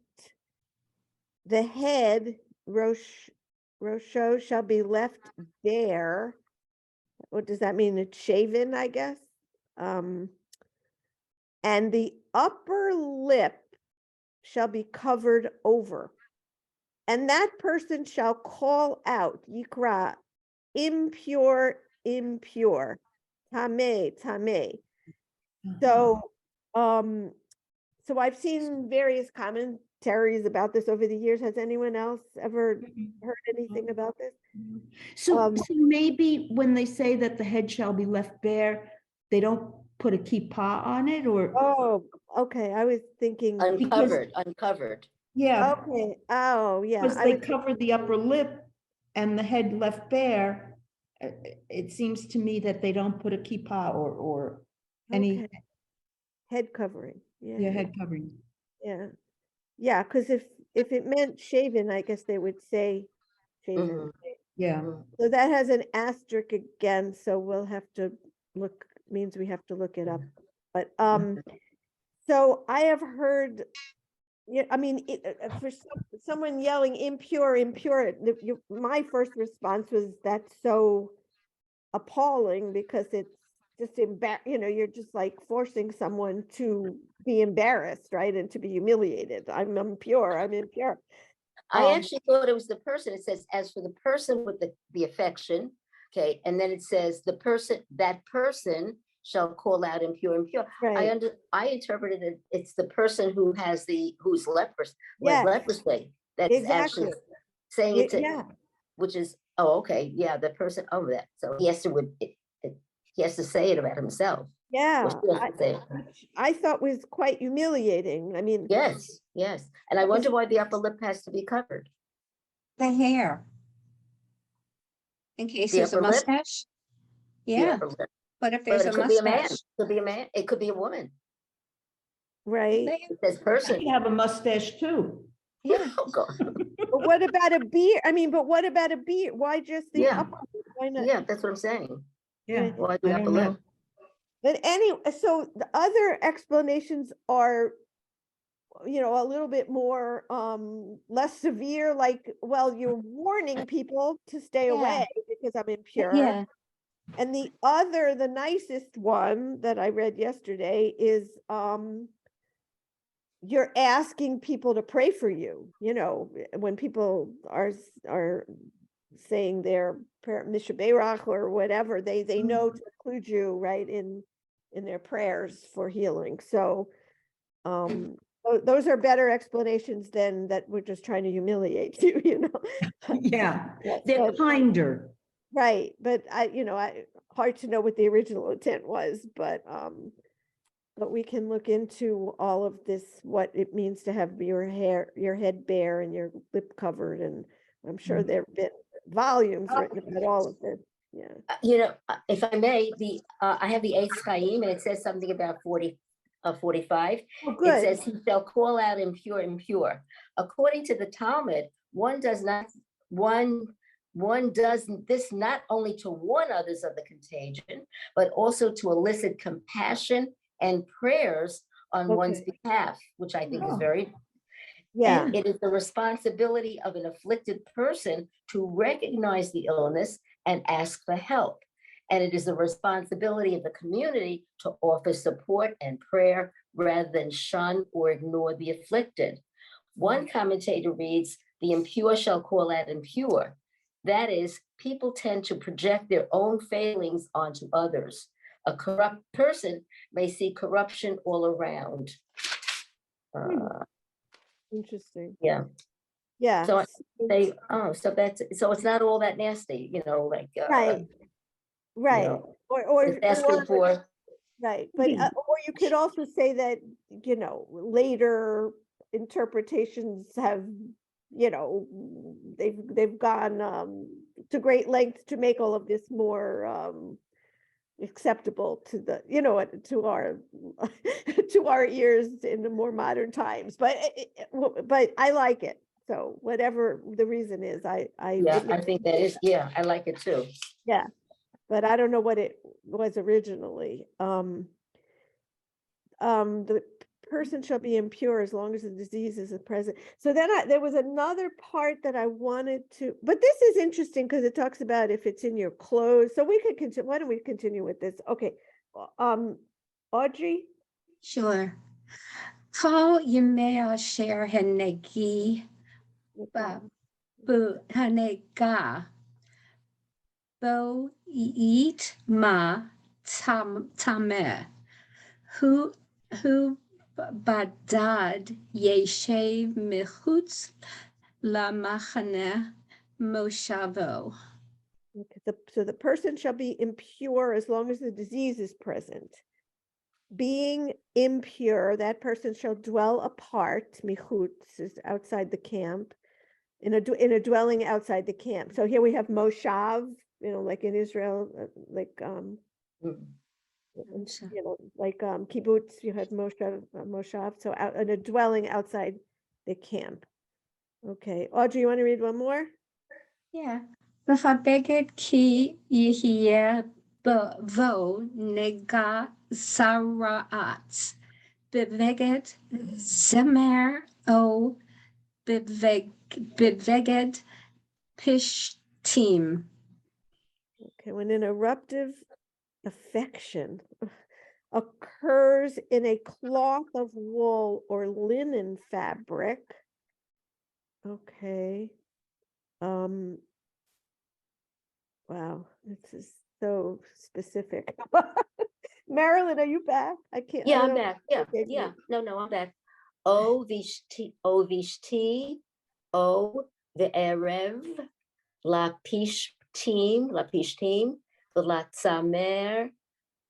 [SPEAKER 1] The head, Rosho, shall be left bare. What does that mean? It's shaven, I guess. And the upper lip shall be covered over. And that person shall call out, Yikra, impure, impure, Tameh, Tameh. So, so I've seen various commentaries about this over the years. Has anyone else ever heard anything about this?
[SPEAKER 2] So maybe when they say that the head shall be left bare, they don't put a kippah on it, or
[SPEAKER 1] Oh, okay. I was thinking,
[SPEAKER 3] Uncovered.
[SPEAKER 2] yeah,
[SPEAKER 1] okay. Oh, yeah.
[SPEAKER 2] because
[SPEAKER 1] I
[SPEAKER 2] they
[SPEAKER 1] was
[SPEAKER 2] cover the upper lip and the head left bare. It seems to me that they don't put a kippah or any
[SPEAKER 1] okay. Head covering. Yeah.
[SPEAKER 2] yeah, head covering.
[SPEAKER 1] Yeah. Yeah, because if it meant shaven, I guess they would say shaven.
[SPEAKER 3] Mhm.
[SPEAKER 2] Yeah.
[SPEAKER 1] So that has an asterisk again, so we'll have to look, means we have to look it up. But so I have heard, yeah, I mean, for someone yelling impure, impure, my first response was that's so appalling because it's just you know, you're just like forcing someone to be embarrassed, right? And to be humiliated. I'm impure, I'm impure.
[SPEAKER 3] I actually thought it was the person. It says, as for the person with the affection, okay, and then it says that person shall call out impure, impure.
[SPEAKER 1] Right.
[SPEAKER 3] I interpreted it, it's the person who has who's leprous, who has
[SPEAKER 1] Yes.
[SPEAKER 3] leprosy. That's
[SPEAKER 1] Exactly.
[SPEAKER 3] actually saying it to,
[SPEAKER 1] Yeah.
[SPEAKER 3] which is, oh, okay, yeah, the person over that. So he has to he has to say it about himself.
[SPEAKER 1] Yeah,
[SPEAKER 3] Or she has to say it.
[SPEAKER 1] which I thought was quite humiliating. I mean,
[SPEAKER 3] Yes, yes. And I wonder why the upper lip has to be covered.
[SPEAKER 7] The hair. In case
[SPEAKER 3] The
[SPEAKER 7] there's a
[SPEAKER 3] upper lip?
[SPEAKER 7] mustache.
[SPEAKER 3] The
[SPEAKER 7] Yeah,
[SPEAKER 3] upper lip.
[SPEAKER 7] but if
[SPEAKER 3] But
[SPEAKER 7] there's
[SPEAKER 3] it
[SPEAKER 7] a
[SPEAKER 3] could be a man,
[SPEAKER 7] mustache.
[SPEAKER 3] could be a man, it could be a woman.
[SPEAKER 1] right.
[SPEAKER 3] It says
[SPEAKER 2] You
[SPEAKER 3] person.
[SPEAKER 2] have a mustache too.
[SPEAKER 7] Yeah.
[SPEAKER 3] Oh, God.
[SPEAKER 1] But what about a beard? I mean, but what about a beard? Why just the
[SPEAKER 3] Yeah.
[SPEAKER 1] upper lip? Why not?
[SPEAKER 3] Yeah, that's what I'm saying.
[SPEAKER 2] Yeah.
[SPEAKER 3] Why
[SPEAKER 2] I
[SPEAKER 3] the upper
[SPEAKER 2] don't
[SPEAKER 3] lip?
[SPEAKER 2] know.
[SPEAKER 1] But anyway, so the other explanations are, you know, a little bit more less severe, like, well, you're warning people to stay
[SPEAKER 7] Yeah.
[SPEAKER 1] away because I'm impure.
[SPEAKER 7] Yeah.
[SPEAKER 1] And the nicest one that I read yesterday is you're asking people to pray for you, you know, when people are saying their prayer, Mishaberach or whatever, they know to include you, right, in their prayers for healing. So those are better explanations than that we're just trying to humiliate you, you know.
[SPEAKER 2] Yeah,
[SPEAKER 1] Yeah,
[SPEAKER 2] they're
[SPEAKER 1] so-
[SPEAKER 2] kinder.
[SPEAKER 1] right, but hard to know what the original intent was, but we can look into all of this, what it means to have your head bare and your lip covered, and I'm sure there have been volumes written about all of this. Yeah.
[SPEAKER 3] If I may, I have the Eitz Chaim, and it says something about 45.
[SPEAKER 1] Oh,
[SPEAKER 3] It
[SPEAKER 1] good.
[SPEAKER 3] says, he shall call out impure. According to the Talmud, one does this not only to warn others of the contagion, but also to elicit compassion and prayers on one's
[SPEAKER 1] Okay.
[SPEAKER 3] behalf, which I think is
[SPEAKER 2] Oh.
[SPEAKER 3] very.
[SPEAKER 1] Yeah.
[SPEAKER 3] And it is the responsibility of an afflicted person to recognize the illness and ask for help. And it is the responsibility of the community to offer support and prayer rather than shun or ignore the afflicted. One commentator reads, the impure shall call out impure. That is, people tend to project their own failings onto others. A corrupt person may see corruption all around.
[SPEAKER 1] Interesting.
[SPEAKER 3] Yeah.
[SPEAKER 1] Yeah.
[SPEAKER 3] So so it's not all that nasty, like.
[SPEAKER 1] Right. Right.
[SPEAKER 3] know,
[SPEAKER 1] Or
[SPEAKER 3] It's asking for.
[SPEAKER 1] right, but or you could also say that later interpretations have they've gone to great lengths to make all of this more acceptable to to our to our ears in the more modern times, but I like it, so whatever the reason is,
[SPEAKER 3] Yeah, I think that is, I like it too.
[SPEAKER 1] yeah, but I don't know what it was originally. The person shall be impure as long as the disease is present. So then there was another part that I wanted to, but this is interesting because it talks about if it's in your clothes. So we could continue. Why don't we continue with this? Okay. Audrey?
[SPEAKER 7] Sure. Call Yemea Sher Henegi Bu Hanega Bo Eat Ma Tameh Who Badad Yeshev Mechutz Lamachane Moshavo.
[SPEAKER 1] Okay, so the person shall be impure as long as the disease is present. Being impure, that person shall dwell apart. Michutz is outside the camp, in a dwelling outside the camp. So here we have Moshav, like in Israel, like kibbutz, you have Moshav, so out in a dwelling outside the camp. Okay, Audrey, you want to read one more?
[SPEAKER 7] Yeah. V'chabeged ki yihye vo nega saraat. Beveged zemer o beveged pishtim.
[SPEAKER 1] Okay, when an eruptive affection occurs in a cloth of wool or linen fabric. Okay. Wow, this is so specific. Marilyn, are you back? I can't.
[SPEAKER 3] Yeah,
[SPEAKER 1] I
[SPEAKER 3] I'm
[SPEAKER 1] don't-
[SPEAKER 3] back. Yeah,
[SPEAKER 1] okay,
[SPEAKER 3] yeah.
[SPEAKER 1] good.
[SPEAKER 3] No, I'm back. O vishti, O the erev, la pishtim, la tzamer,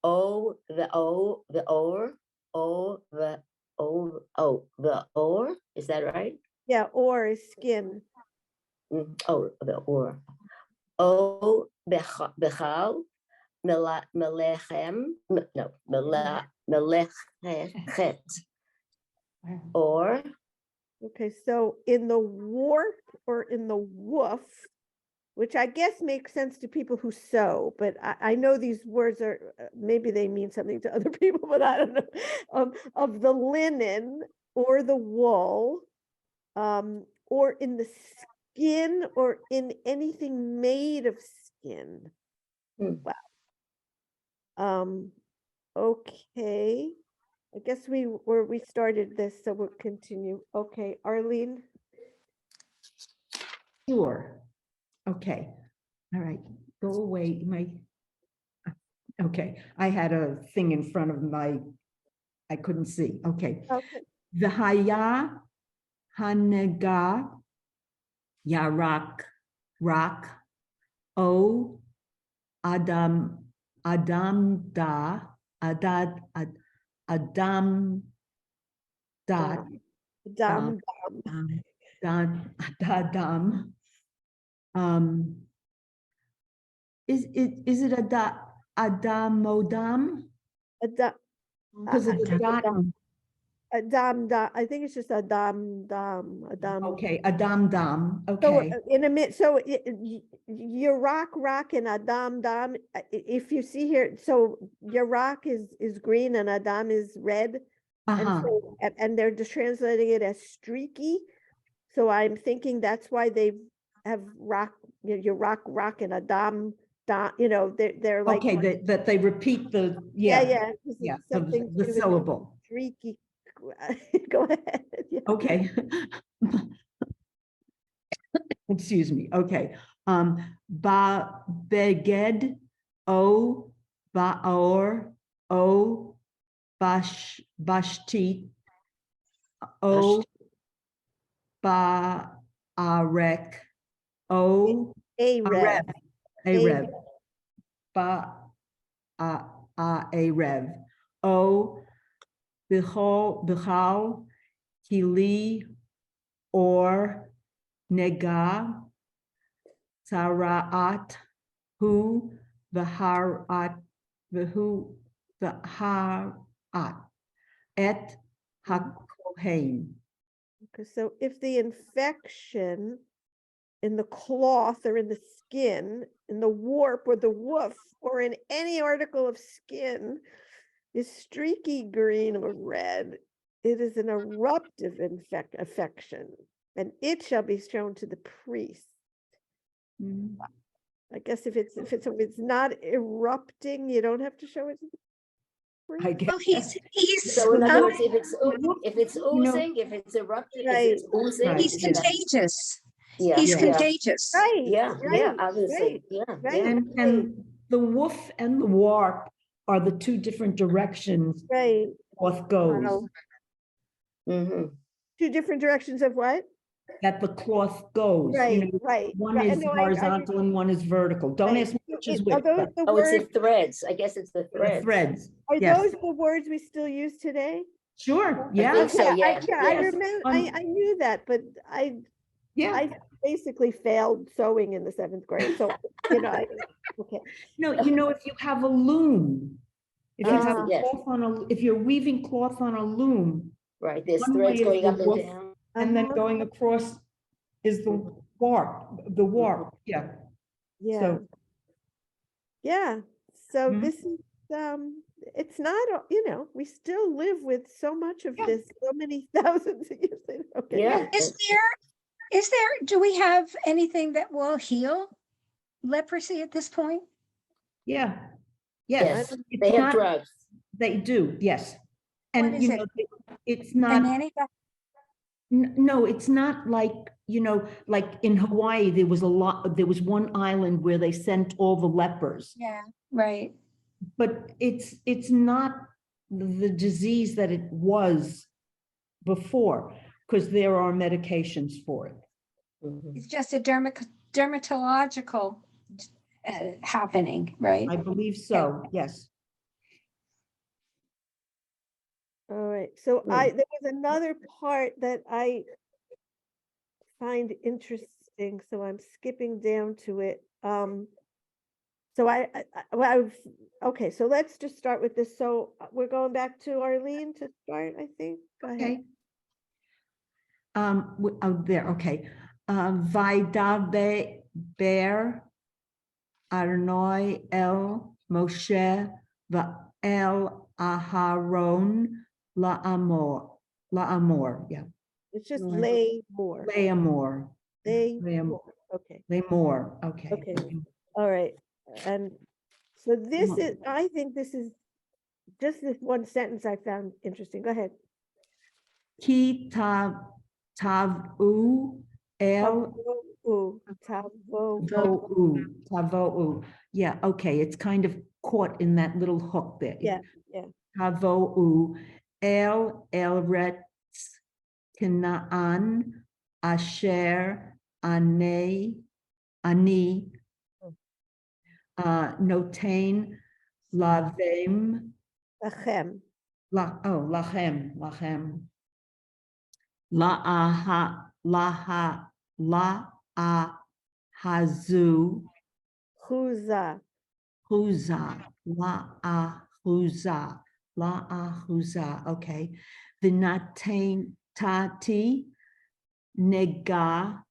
[SPEAKER 3] O the or, the or. Is that right?
[SPEAKER 1] Yeah, or is skin.
[SPEAKER 3] Oh, the or. O bechal, melechem, no, melechet. Or.
[SPEAKER 1] Okay, so in the warp or in the woof, which I guess makes sense to people who sew, but I know these words are, maybe they mean something to other people, but I don't know, of the linen or the wool, or in the skin or in anything made of skin. Wow. Okay. I guess we started this, so we'll continue. Okay, Arlene.
[SPEAKER 2] Sure. Okay. All right. Go away. Okay. I had a thing in front of I couldn't see. Okay.
[SPEAKER 1] Okay.
[SPEAKER 2] V'haya hanega yarak rak o Adam, Adam da, Adad, Adam da,
[SPEAKER 1] Dam,
[SPEAKER 2] Dadam. Is it Adamodam?
[SPEAKER 1] Adam,
[SPEAKER 2] Because of the dot.
[SPEAKER 1] I think it's just Adam.
[SPEAKER 2] Okay, Adam dam.
[SPEAKER 1] So
[SPEAKER 2] Okay,
[SPEAKER 1] in a minute, so your rock and Adam dam. If you see here, so your rock is green and Adam is red, and
[SPEAKER 2] uh-huh.
[SPEAKER 1] so and they're just translating it as streaky. So I'm thinking that's why they have rock, your rock and Adam dam. They're like
[SPEAKER 2] Okay, that they repeat the,
[SPEAKER 1] yeah,
[SPEAKER 2] yeah,
[SPEAKER 1] 'cause
[SPEAKER 2] yeah,
[SPEAKER 1] it's something
[SPEAKER 2] the
[SPEAKER 1] to do with
[SPEAKER 2] syllable.
[SPEAKER 1] streaky. Go ahead. Yeah.
[SPEAKER 2] Okay. Excuse me, okay. Ba beged, o baor, o bashtit, o ba arek, o
[SPEAKER 1] Arab.
[SPEAKER 2] Arev, ba Arev, o bichal, kili, or nega, Saraat, hu, Vaharat, Vahu, Vaharat, et hakohen.
[SPEAKER 1] Okay, so if the infection in the cloth or in the skin, in the warp or the woof, or in any article of skin is streaky green or red, it is an eruptive affection, and it shall be shown to the priest. I guess if it's not erupting, you don't have to show it to the priest.
[SPEAKER 2] I guess.
[SPEAKER 7] Well, he's
[SPEAKER 3] So in other
[SPEAKER 7] um,
[SPEAKER 3] words, if it's oozing, if it's erupting, if it's oozing.
[SPEAKER 2] Right,
[SPEAKER 7] he's
[SPEAKER 2] yeah.
[SPEAKER 7] contagious.
[SPEAKER 3] Yeah,
[SPEAKER 7] He's
[SPEAKER 2] Yeah.
[SPEAKER 7] contagious.
[SPEAKER 1] Right.
[SPEAKER 3] yeah,
[SPEAKER 1] right,
[SPEAKER 3] obviously, yeah,
[SPEAKER 1] right.
[SPEAKER 3] yeah.
[SPEAKER 2] And the woof and the warp are the two different directions
[SPEAKER 1] Right.
[SPEAKER 2] cloth goes,
[SPEAKER 1] Wow.
[SPEAKER 3] Mhm.
[SPEAKER 1] Two different directions of what?
[SPEAKER 2] that the cloth goes. You
[SPEAKER 1] Right,
[SPEAKER 2] know,
[SPEAKER 1] right.
[SPEAKER 2] one
[SPEAKER 1] right.
[SPEAKER 2] is
[SPEAKER 1] No,
[SPEAKER 2] horizontal and one is vertical. Don't
[SPEAKER 1] right.
[SPEAKER 2] ask me which is
[SPEAKER 1] Are
[SPEAKER 2] which,
[SPEAKER 1] those
[SPEAKER 2] but
[SPEAKER 1] the
[SPEAKER 3] Oh, it's
[SPEAKER 1] words?
[SPEAKER 3] the threads. I guess it's the
[SPEAKER 2] the
[SPEAKER 3] threads.
[SPEAKER 2] threads.
[SPEAKER 1] Are
[SPEAKER 2] Yes.
[SPEAKER 1] those the words we still use today?
[SPEAKER 2] Sure,
[SPEAKER 3] I
[SPEAKER 2] yeah,
[SPEAKER 3] think so,
[SPEAKER 1] Okay,
[SPEAKER 3] yes,
[SPEAKER 1] I
[SPEAKER 3] yes.
[SPEAKER 1] remember,
[SPEAKER 2] Um,
[SPEAKER 1] I knew that, but
[SPEAKER 2] yeah.
[SPEAKER 1] I basically failed sewing in the 7th grade, so, okay.
[SPEAKER 2] No, if you have a loom, if you have
[SPEAKER 3] Yes.
[SPEAKER 2] cloth on if you're weaving cloth on a loom,
[SPEAKER 3] Right, there's
[SPEAKER 2] one
[SPEAKER 3] threads
[SPEAKER 2] way is
[SPEAKER 3] going
[SPEAKER 2] the
[SPEAKER 3] up and
[SPEAKER 2] woof,
[SPEAKER 3] down.
[SPEAKER 2] and then
[SPEAKER 1] Uh-huh.
[SPEAKER 2] going across is the warp, yeah.
[SPEAKER 1] Yeah,
[SPEAKER 2] So,
[SPEAKER 1] yeah, so
[SPEAKER 2] Mhm.
[SPEAKER 1] this is, it's not, we still live with so much of
[SPEAKER 2] Yeah.
[SPEAKER 1] this, so many thousands of years later. Okay.
[SPEAKER 3] Yeah.
[SPEAKER 7] Do we have anything that will heal leprosy at this point?
[SPEAKER 2] yeah,
[SPEAKER 3] Yes,
[SPEAKER 2] yes. It's
[SPEAKER 3] they have
[SPEAKER 2] not-
[SPEAKER 3] drugs.
[SPEAKER 2] They do, yes.
[SPEAKER 7] What
[SPEAKER 2] And,
[SPEAKER 7] is it?
[SPEAKER 2] it's
[SPEAKER 7] An
[SPEAKER 2] not,
[SPEAKER 7] antibiotic?
[SPEAKER 2] no, it's not like, like in Hawaii, there was one island where they sent all the lepers,
[SPEAKER 7] Yeah, right.
[SPEAKER 2] but it's not the disease that it was before, because there are medications for it.
[SPEAKER 3] Mhm.
[SPEAKER 7] It's just a dermatological happening, right?
[SPEAKER 2] I believe so, yes.
[SPEAKER 1] All right, so
[SPEAKER 3] Hmm.
[SPEAKER 1] there was another part that I find interesting, so I'm skipping down to it. So okay, so let's just start with this. So we're going back to Arlene to start, I think. Go ahead.
[SPEAKER 2] Okay. There, okay. Vaidabe Bear Arnoi El Moshe El Aharon La Amor, yeah.
[SPEAKER 1] It's just
[SPEAKER 3] Mhm.
[SPEAKER 1] lay more.
[SPEAKER 2] Lay Amor.
[SPEAKER 1] Lay
[SPEAKER 2] Lay
[SPEAKER 1] more. Okay,
[SPEAKER 2] Lay more, okay.
[SPEAKER 1] Okay. all right. And so this
[SPEAKER 2] Come on.
[SPEAKER 1] is, I think this is just this one sentence I found interesting. Go ahead.
[SPEAKER 2] Ki tavu El Tavo'u. Yeah, okay, it's kind of caught in that little hook there.
[SPEAKER 1] Yeah, yeah.
[SPEAKER 2] Tavo'u El Retz Canaan Asher Ani Notain lavem,
[SPEAKER 1] Lachem.
[SPEAKER 2] lachem. La'ahazu,
[SPEAKER 1] Chuza.
[SPEAKER 2] la'ahuza, okay. V'natain tati nega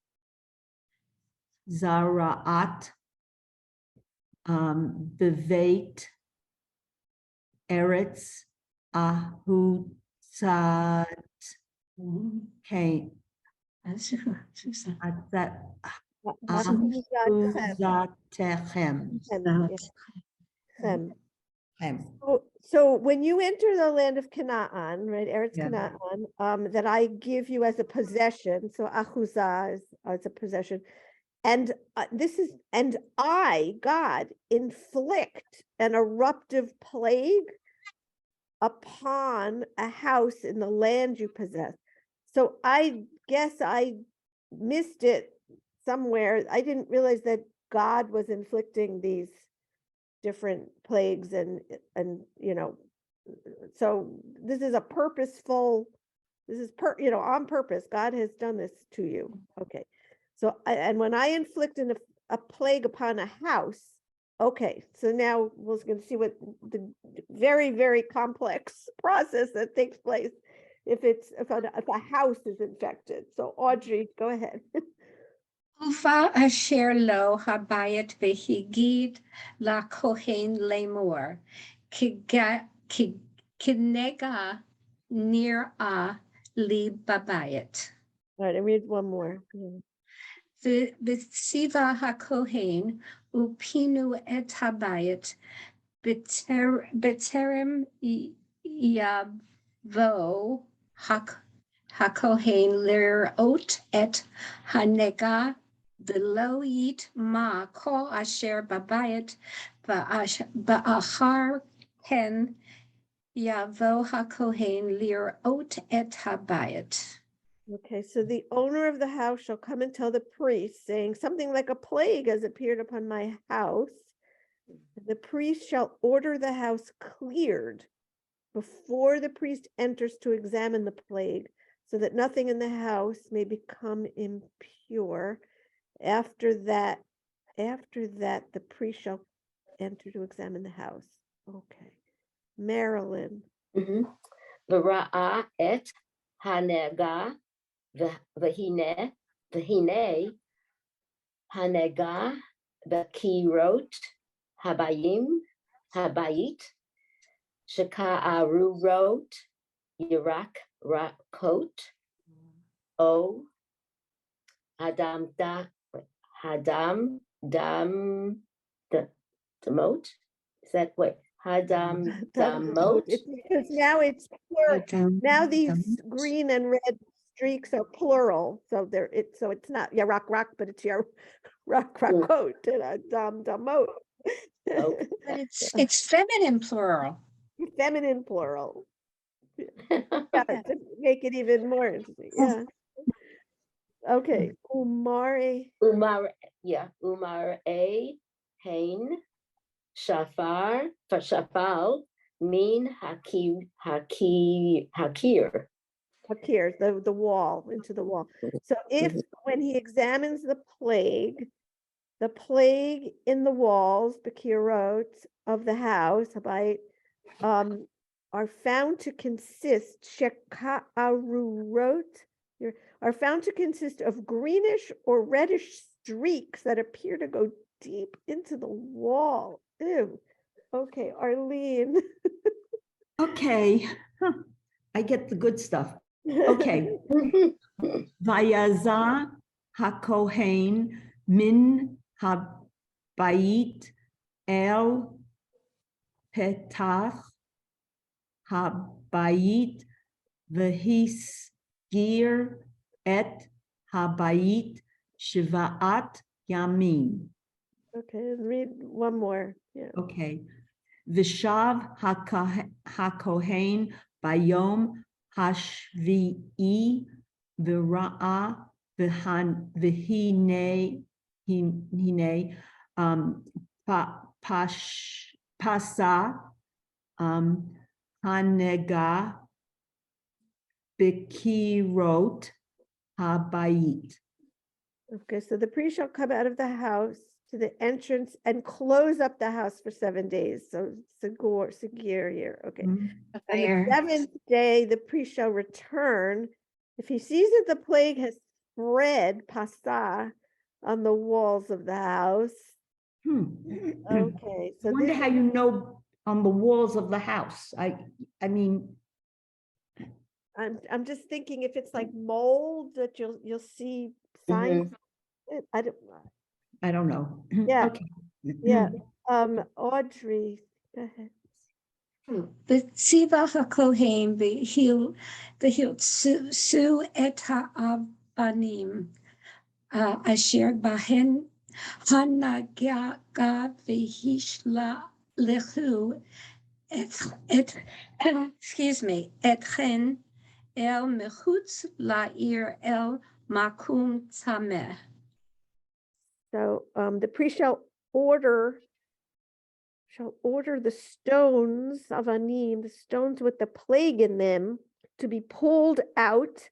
[SPEAKER 2] zaraat, beveit eretz ahuzat, okay, that ahuzatechem.
[SPEAKER 1] Chem.
[SPEAKER 2] Chem.
[SPEAKER 1] So when you enter the land of Canaan, right, Eretz
[SPEAKER 2] Yeah.
[SPEAKER 1] Canaan, that I give you as a possession, so achuzah is as a possession, and and I, God, inflict an eruptive plague upon a house in the land you possess. So I guess I missed it somewhere. I didn't realize that God was inflicting these different plagues and so this is a purposeful, this is on purpose. God has done this to you. Okay. So and when I inflict a plague upon a house, okay, so now we're going to see what the very, very complex process that takes place if a house is infected. So Audrey, go ahead.
[SPEAKER 7] Ufa asher lo habayit v'higid la kohen lemor, kinega nir'ah li babayit.
[SPEAKER 1] All right, I read one more.
[SPEAKER 7] V'tziva hakohen upinu et habayit b'terem yavo hakohen lir'ot et hanega v'lo yit ma kol asher babayit ba'achar ken yavo hakohen lir'ot et habayit.
[SPEAKER 1] Okay, so the owner of the house shall come and tell the priest, saying something like a plague has appeared upon my house. The priest shall order the house cleared before the priest enters to examine the plague, so that nothing in the house may become impure. After that, the priest shall enter to examine the house. Okay. Marilyn.
[SPEAKER 3] V'ra'a et hanega v'hine hanega v'kirot habayit sheka'arurot yirak rakot o hadam damot. Is that what? Hadam damot.
[SPEAKER 1] It's because now it's plural. Now these green and red streaks are plural. So it's not Yarak Rak, but it's Yarak Rakot and Dam Damot.
[SPEAKER 3] Okay.
[SPEAKER 7] But it's feminine plural.
[SPEAKER 1] Feminine plural. Yeah, to make it even more interesting. Yeah. Okay. Umare.
[SPEAKER 3] Umar a hain shafar for shafal mean hakir
[SPEAKER 1] Hakir, the wall, into the wall. So if when he examines the plague in the walls, Bakirot, of the house, are found to consist, Sheka'arurot, are found to consist of greenish or reddish streaks that appear to go deep into the wall. Ew. Okay, Arlene.
[SPEAKER 2] Okay, I get the good stuff. Okay. Vayaza hakohen min habayit el petach habayit v'hisgir et habayit shivaat yamin.
[SPEAKER 1] Okay, read one more. Yeah.
[SPEAKER 2] Okay. Vishav hakohen bayom hashvi'i v'ra'a v'hine pasa, hanega, bikirot, habayit.
[SPEAKER 1] Okay, so the priest shall come out of the house to the entrance and close up the house for 7 days. So secure here, okay.
[SPEAKER 2] Mhm.
[SPEAKER 1] On the
[SPEAKER 7] There.
[SPEAKER 1] 7th day, the priest shall return. If he sees that the plague has spread, pasa, on the walls of the house. Okay, so
[SPEAKER 2] Wonder
[SPEAKER 1] this,
[SPEAKER 2] how you know on the walls of the house. I mean,
[SPEAKER 1] I'm just thinking if it's like mold that you'll see signs. I don't,
[SPEAKER 2] I don't know.
[SPEAKER 1] Yeah.
[SPEAKER 2] Okay.
[SPEAKER 1] yeah, Audrey, go ahead.
[SPEAKER 7] וציווה הכהן והילצו את האבנים אשר בהן הנגע והשלכו אתכן אל מחוץ לעיר אל מקום צמא.
[SPEAKER 1] So the priest shall order the stones of Anim, the stones with the plague in them, to be pulled out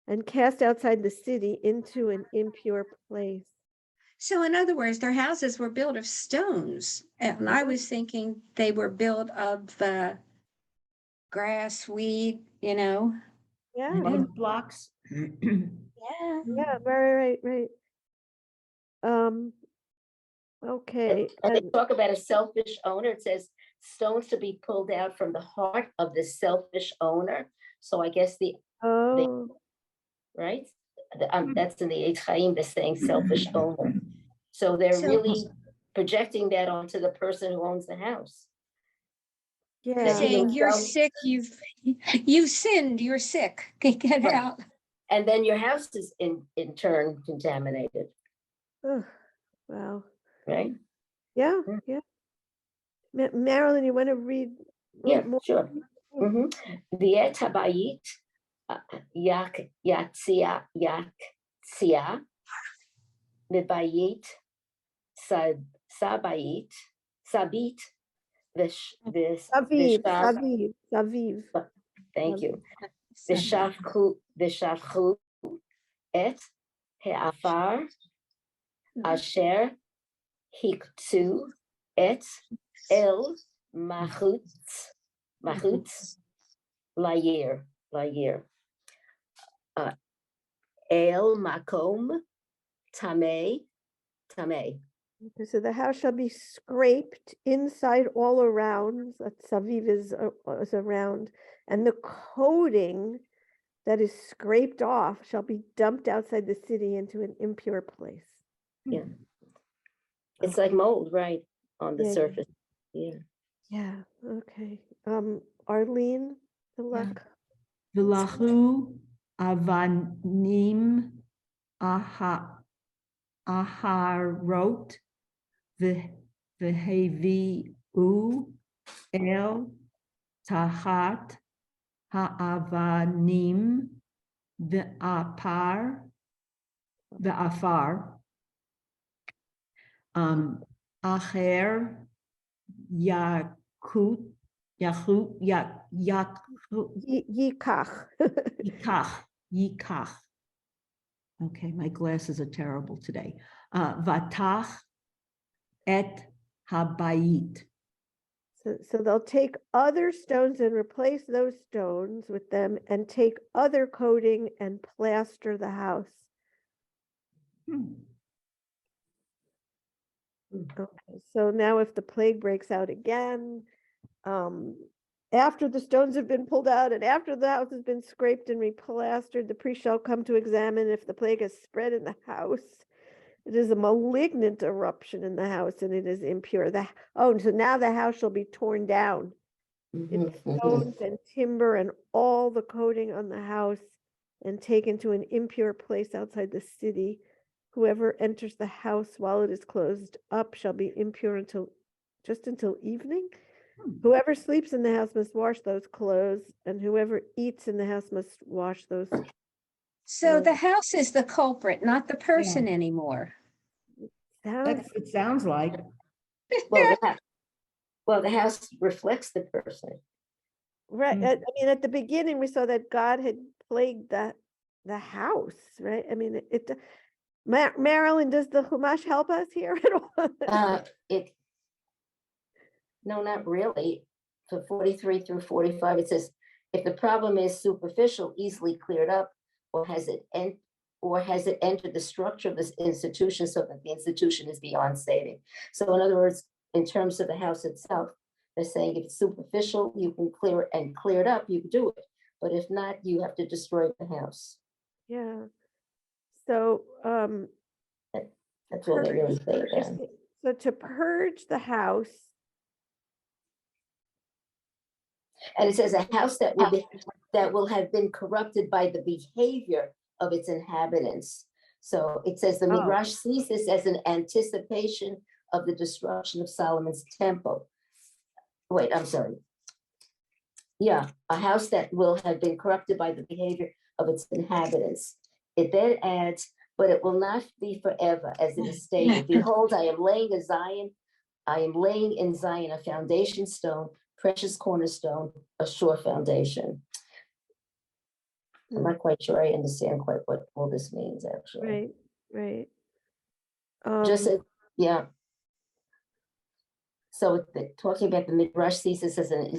[SPEAKER 1] and cast outside the city into an impure place.
[SPEAKER 7] So in other words, their houses were built of stones. And I was thinking they were built of grass, weed,
[SPEAKER 1] Yeah,
[SPEAKER 2] Mud blocks.
[SPEAKER 7] Yeah.
[SPEAKER 1] yeah, right. Okay,
[SPEAKER 3] And they
[SPEAKER 1] and
[SPEAKER 3] talk about a selfish owner. It says stones to be pulled out from the heart of the selfish owner. So I guess
[SPEAKER 1] oh,
[SPEAKER 3] right? That's in the Eitz Chaim, they're saying selfish owner. So they're
[SPEAKER 7] So-
[SPEAKER 3] really projecting that onto the person who owns the house.
[SPEAKER 1] yeah,
[SPEAKER 7] Saying you're
[SPEAKER 3] yourself-
[SPEAKER 7] sick, you've sinned, you're sick. Get
[SPEAKER 3] Right.
[SPEAKER 7] out.
[SPEAKER 3] And then your house is in turn contaminated,
[SPEAKER 1] ugh, wow,
[SPEAKER 3] right?
[SPEAKER 1] yeah,
[SPEAKER 3] Mm.
[SPEAKER 1] yeah. Marilyn, you want to read?
[SPEAKER 3] Yeah,
[SPEAKER 1] more?
[SPEAKER 3] sure. Viet habayit yatzia mibayit sabit
[SPEAKER 1] Saviv.
[SPEAKER 3] Thank you. V'shavchu et he'afar asher hiktu et el machutz layir el makom tamei.
[SPEAKER 1] Okay, so the house shall be scraped inside all around, that Saviv is around, and the coating that is scraped off shall be dumped outside the city into an impure place.
[SPEAKER 3] Yeah. It's like mold, right, on the
[SPEAKER 1] Yeah.
[SPEAKER 3] surface. Yeah.
[SPEAKER 1] Yeah, okay. Arlene, good luck.
[SPEAKER 2] V'lahu avanim aharot v'hevi'u el tahat ha'avanim v'afar acher yakut
[SPEAKER 1] Yikach.
[SPEAKER 2] Yikach. Okay, my glasses are terrible today. Vatach et habayit.
[SPEAKER 1] So they'll take other stones and replace those stones with them and take other coating and plaster the house. Okay, so now if the plague breaks out again, after the stones have been pulled out and after the house has been scraped and replastered, the priest shall come to examine if the plague has spread in the house. It is a malignant eruption in the house and it is impure. So now the house shall be torn down. Its stones and timber and all the coating on the house and taken to an impure place outside the city. Whoever enters the house while it is closed up shall be impure until evening. Whoever sleeps in the house must wash those clothes, and whoever eats in the house must wash those.
[SPEAKER 7] So the house is the culprit, not the person anymore.
[SPEAKER 1] Sounds,
[SPEAKER 2] It sounds like.
[SPEAKER 3] Well, the house reflects the person.
[SPEAKER 1] Right,
[SPEAKER 2] Mm.
[SPEAKER 1] I mean, at the beginning, we saw that God had plagued the house, right? I mean, Marilyn, does the Chumash help us here at all?
[SPEAKER 3] No, not really. For 43 through 45, it says, if the problem is superficial, easily cleared up, or has it entered the structure of this institution so that the institution is beyond saving? So in other words, in terms of the house itself, they're saying if it's superficial, you can clear it and clear it up, you can do it. But if not, you have to destroy the house.
[SPEAKER 1] Yeah. So,
[SPEAKER 3] That's all they really say about it.
[SPEAKER 1] so to purge the house,
[SPEAKER 3] And it says a house that will have been corrupted by the behavior of its inhabitants. So it says the
[SPEAKER 1] Oh.
[SPEAKER 3] Midrash sees this as an anticipation of the destruction of Solomon's temple. Wait, I'm sorry. Yeah, a house that will have been corrupted by the behavior of its inhabitants. It then adds, but it will not be forever, as it is stated. Behold, I am laying in Zion a foundation stone, precious cornerstone, a sure foundation. I'm not quite sure I understand quite what all this means, actually.
[SPEAKER 1] right.
[SPEAKER 3] Just yeah. So talking about the Midrash sees this as an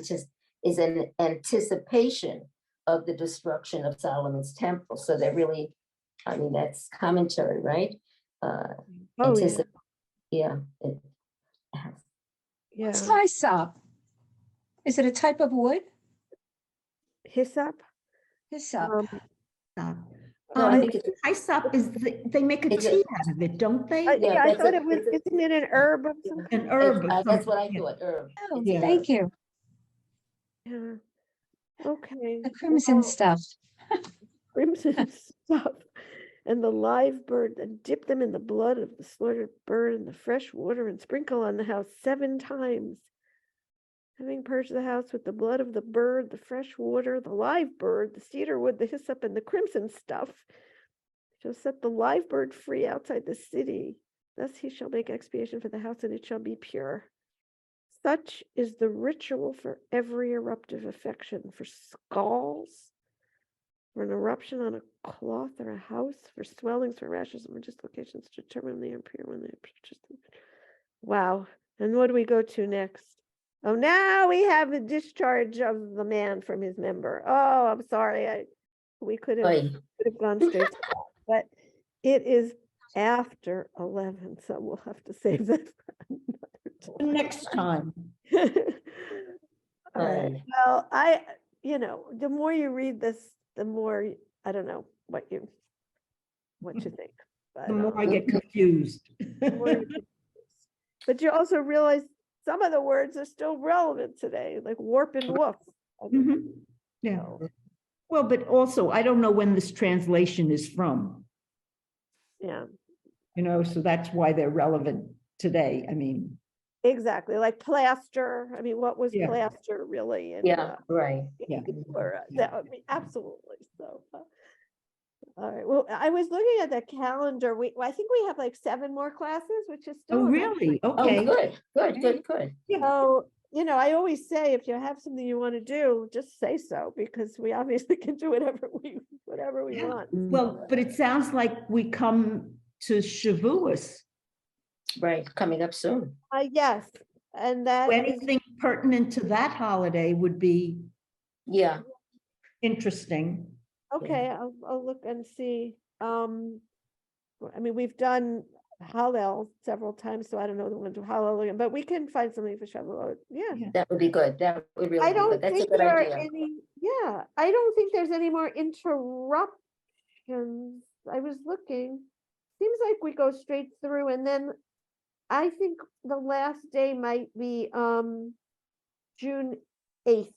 [SPEAKER 3] anticipation of the destruction of Solomon's temple. So they're really, I mean, that's commentary, right?
[SPEAKER 1] Oh, yeah.
[SPEAKER 7] What's
[SPEAKER 1] Yeah.
[SPEAKER 7] hyssop? Is it a type of wood?
[SPEAKER 1] Hyssop?
[SPEAKER 7] Hyssop.
[SPEAKER 1] No, I
[SPEAKER 3] think it's-
[SPEAKER 2] Hyssop is, they make a
[SPEAKER 3] It's a-
[SPEAKER 2] tea out of it, don't they?
[SPEAKER 1] yeah, I
[SPEAKER 3] that's
[SPEAKER 1] thought
[SPEAKER 3] a-
[SPEAKER 1] it was,
[SPEAKER 3] it's a-
[SPEAKER 1] isn't it an herb of some kind?
[SPEAKER 2] An herb. of
[SPEAKER 3] That's what
[SPEAKER 2] some-
[SPEAKER 3] I
[SPEAKER 2] yeah.
[SPEAKER 3] thought, herb.
[SPEAKER 7] Oh,
[SPEAKER 3] It's a
[SPEAKER 7] thank
[SPEAKER 3] herb.
[SPEAKER 7] you.
[SPEAKER 1] Yeah. Okay.
[SPEAKER 7] The crimson
[SPEAKER 1] Well,
[SPEAKER 7] stuff.
[SPEAKER 1] crimson stuff. And the live bird, and dip them in the blood of the slaughtered bird and the fresh water, and sprinkle on the house 7 times. Having purged the house with the blood of the bird, the fresh water, the live bird, the cedar wood, the hyssop, and the crimson stuff, shall set the live bird free outside the city. Thus he shall make expiation for the house, and it shall be pure. Such is the ritual for every eruptive affection, for scalds, for an eruption on a cloth or a house, for swellings, for rashes, and dislocations, to determine they are pure when they are purchased. Wow. And what do we go to next? Oh, now we have a discharge of the man from his member. Oh, I'm sorry. We could have gone straight to that, but it is after 11, so we'll have to save that for another
[SPEAKER 2] Next time.
[SPEAKER 1] time. All right. Well, the more you read this, the more, I don't know what you think. But,
[SPEAKER 2] The more I get confused.
[SPEAKER 1] the more you confused. But you also realize some of the words are still relevant today, like warp and woof.
[SPEAKER 2] Mhm. Yeah.
[SPEAKER 1] So,
[SPEAKER 2] Well, but also, I don't know when this translation is from,
[SPEAKER 1] yeah,
[SPEAKER 2] so that's why they're relevant today. I mean,
[SPEAKER 1] exactly. Like plaster. I mean, what was
[SPEAKER 2] Yeah.
[SPEAKER 1] plaster really? And,
[SPEAKER 3] Yeah, right.
[SPEAKER 2] Yeah.
[SPEAKER 1] that would be absolutely so. All right. Well, I was looking at the calendar. I think we have like 7 more classes, which is still
[SPEAKER 2] oh,
[SPEAKER 1] enough.
[SPEAKER 2] really?
[SPEAKER 3] Oh,
[SPEAKER 2] Okay.
[SPEAKER 3] good.
[SPEAKER 1] So, I always say, if you have something you want to do, just say so, because we obviously can do whatever we
[SPEAKER 2] Yeah.
[SPEAKER 1] want.
[SPEAKER 2] Well, but it sounds like we come to Shavuos.
[SPEAKER 3] Right, coming up soon.
[SPEAKER 1] Yes, and that is
[SPEAKER 2] Anything pertinent to that holiday would be
[SPEAKER 3] Yeah,
[SPEAKER 2] interesting.
[SPEAKER 1] okay. I'll look and see. I mean, we've done Hallel several times, so I don't know the one to Hallel again, but we can find something for Shavuot. Yeah.
[SPEAKER 3] that would be good. That would really
[SPEAKER 1] I
[SPEAKER 3] be good.
[SPEAKER 1] don't
[SPEAKER 3] That's a
[SPEAKER 1] think
[SPEAKER 3] good
[SPEAKER 1] there are
[SPEAKER 3] idea.
[SPEAKER 1] I don't think there's any more interruptions. I was looking. Seems like we go straight through, and then I think the last day might be June 8th,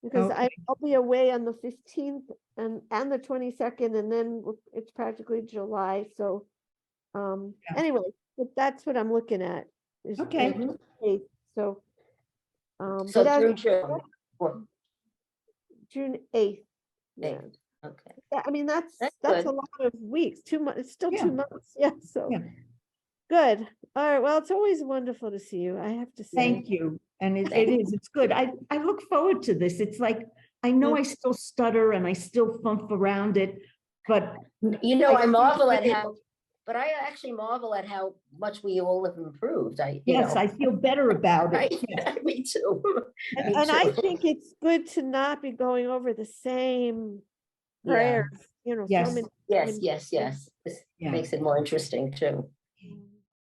[SPEAKER 1] because
[SPEAKER 2] Okay.
[SPEAKER 1] I'll be away on the 15th and the 22nd, and then it's practically July. So
[SPEAKER 2] Yeah.
[SPEAKER 1] anyway, but that's what I'm looking at. Is
[SPEAKER 2] Okay.
[SPEAKER 1] June 8th. So
[SPEAKER 3] So
[SPEAKER 1] but
[SPEAKER 3] through June. Or-
[SPEAKER 1] June 8th. Yeah.
[SPEAKER 3] Eighth, Okay.
[SPEAKER 1] Yeah, I mean, that's
[SPEAKER 3] That's
[SPEAKER 1] a
[SPEAKER 3] good.
[SPEAKER 1] lot of weeks, 2 months, it's still
[SPEAKER 2] Yeah.
[SPEAKER 1] 2 months, yeah, so.
[SPEAKER 2] Yeah.
[SPEAKER 1] Good. All right. Well, it's always wonderful to see you, I have to say.
[SPEAKER 2] Thank you. And it's good. I look forward to this. It's like, I know I still stutter and I still fump around it, but
[SPEAKER 3] You know, I marvel at
[SPEAKER 2] appreciate it.
[SPEAKER 3] how, but I actually marvel at how much we all have improved.
[SPEAKER 2] Yes, I feel better about it.
[SPEAKER 3] Right,
[SPEAKER 2] Yes.
[SPEAKER 3] me too. Me
[SPEAKER 1] And I
[SPEAKER 3] too.
[SPEAKER 1] think it's good to not be going over the same
[SPEAKER 3] Yeah.
[SPEAKER 1] prayers, so
[SPEAKER 2] Yes.
[SPEAKER 1] many.
[SPEAKER 3] Yes,
[SPEAKER 1] many-
[SPEAKER 3] yes, yes. This
[SPEAKER 2] Yeah.
[SPEAKER 3] makes it more interesting too.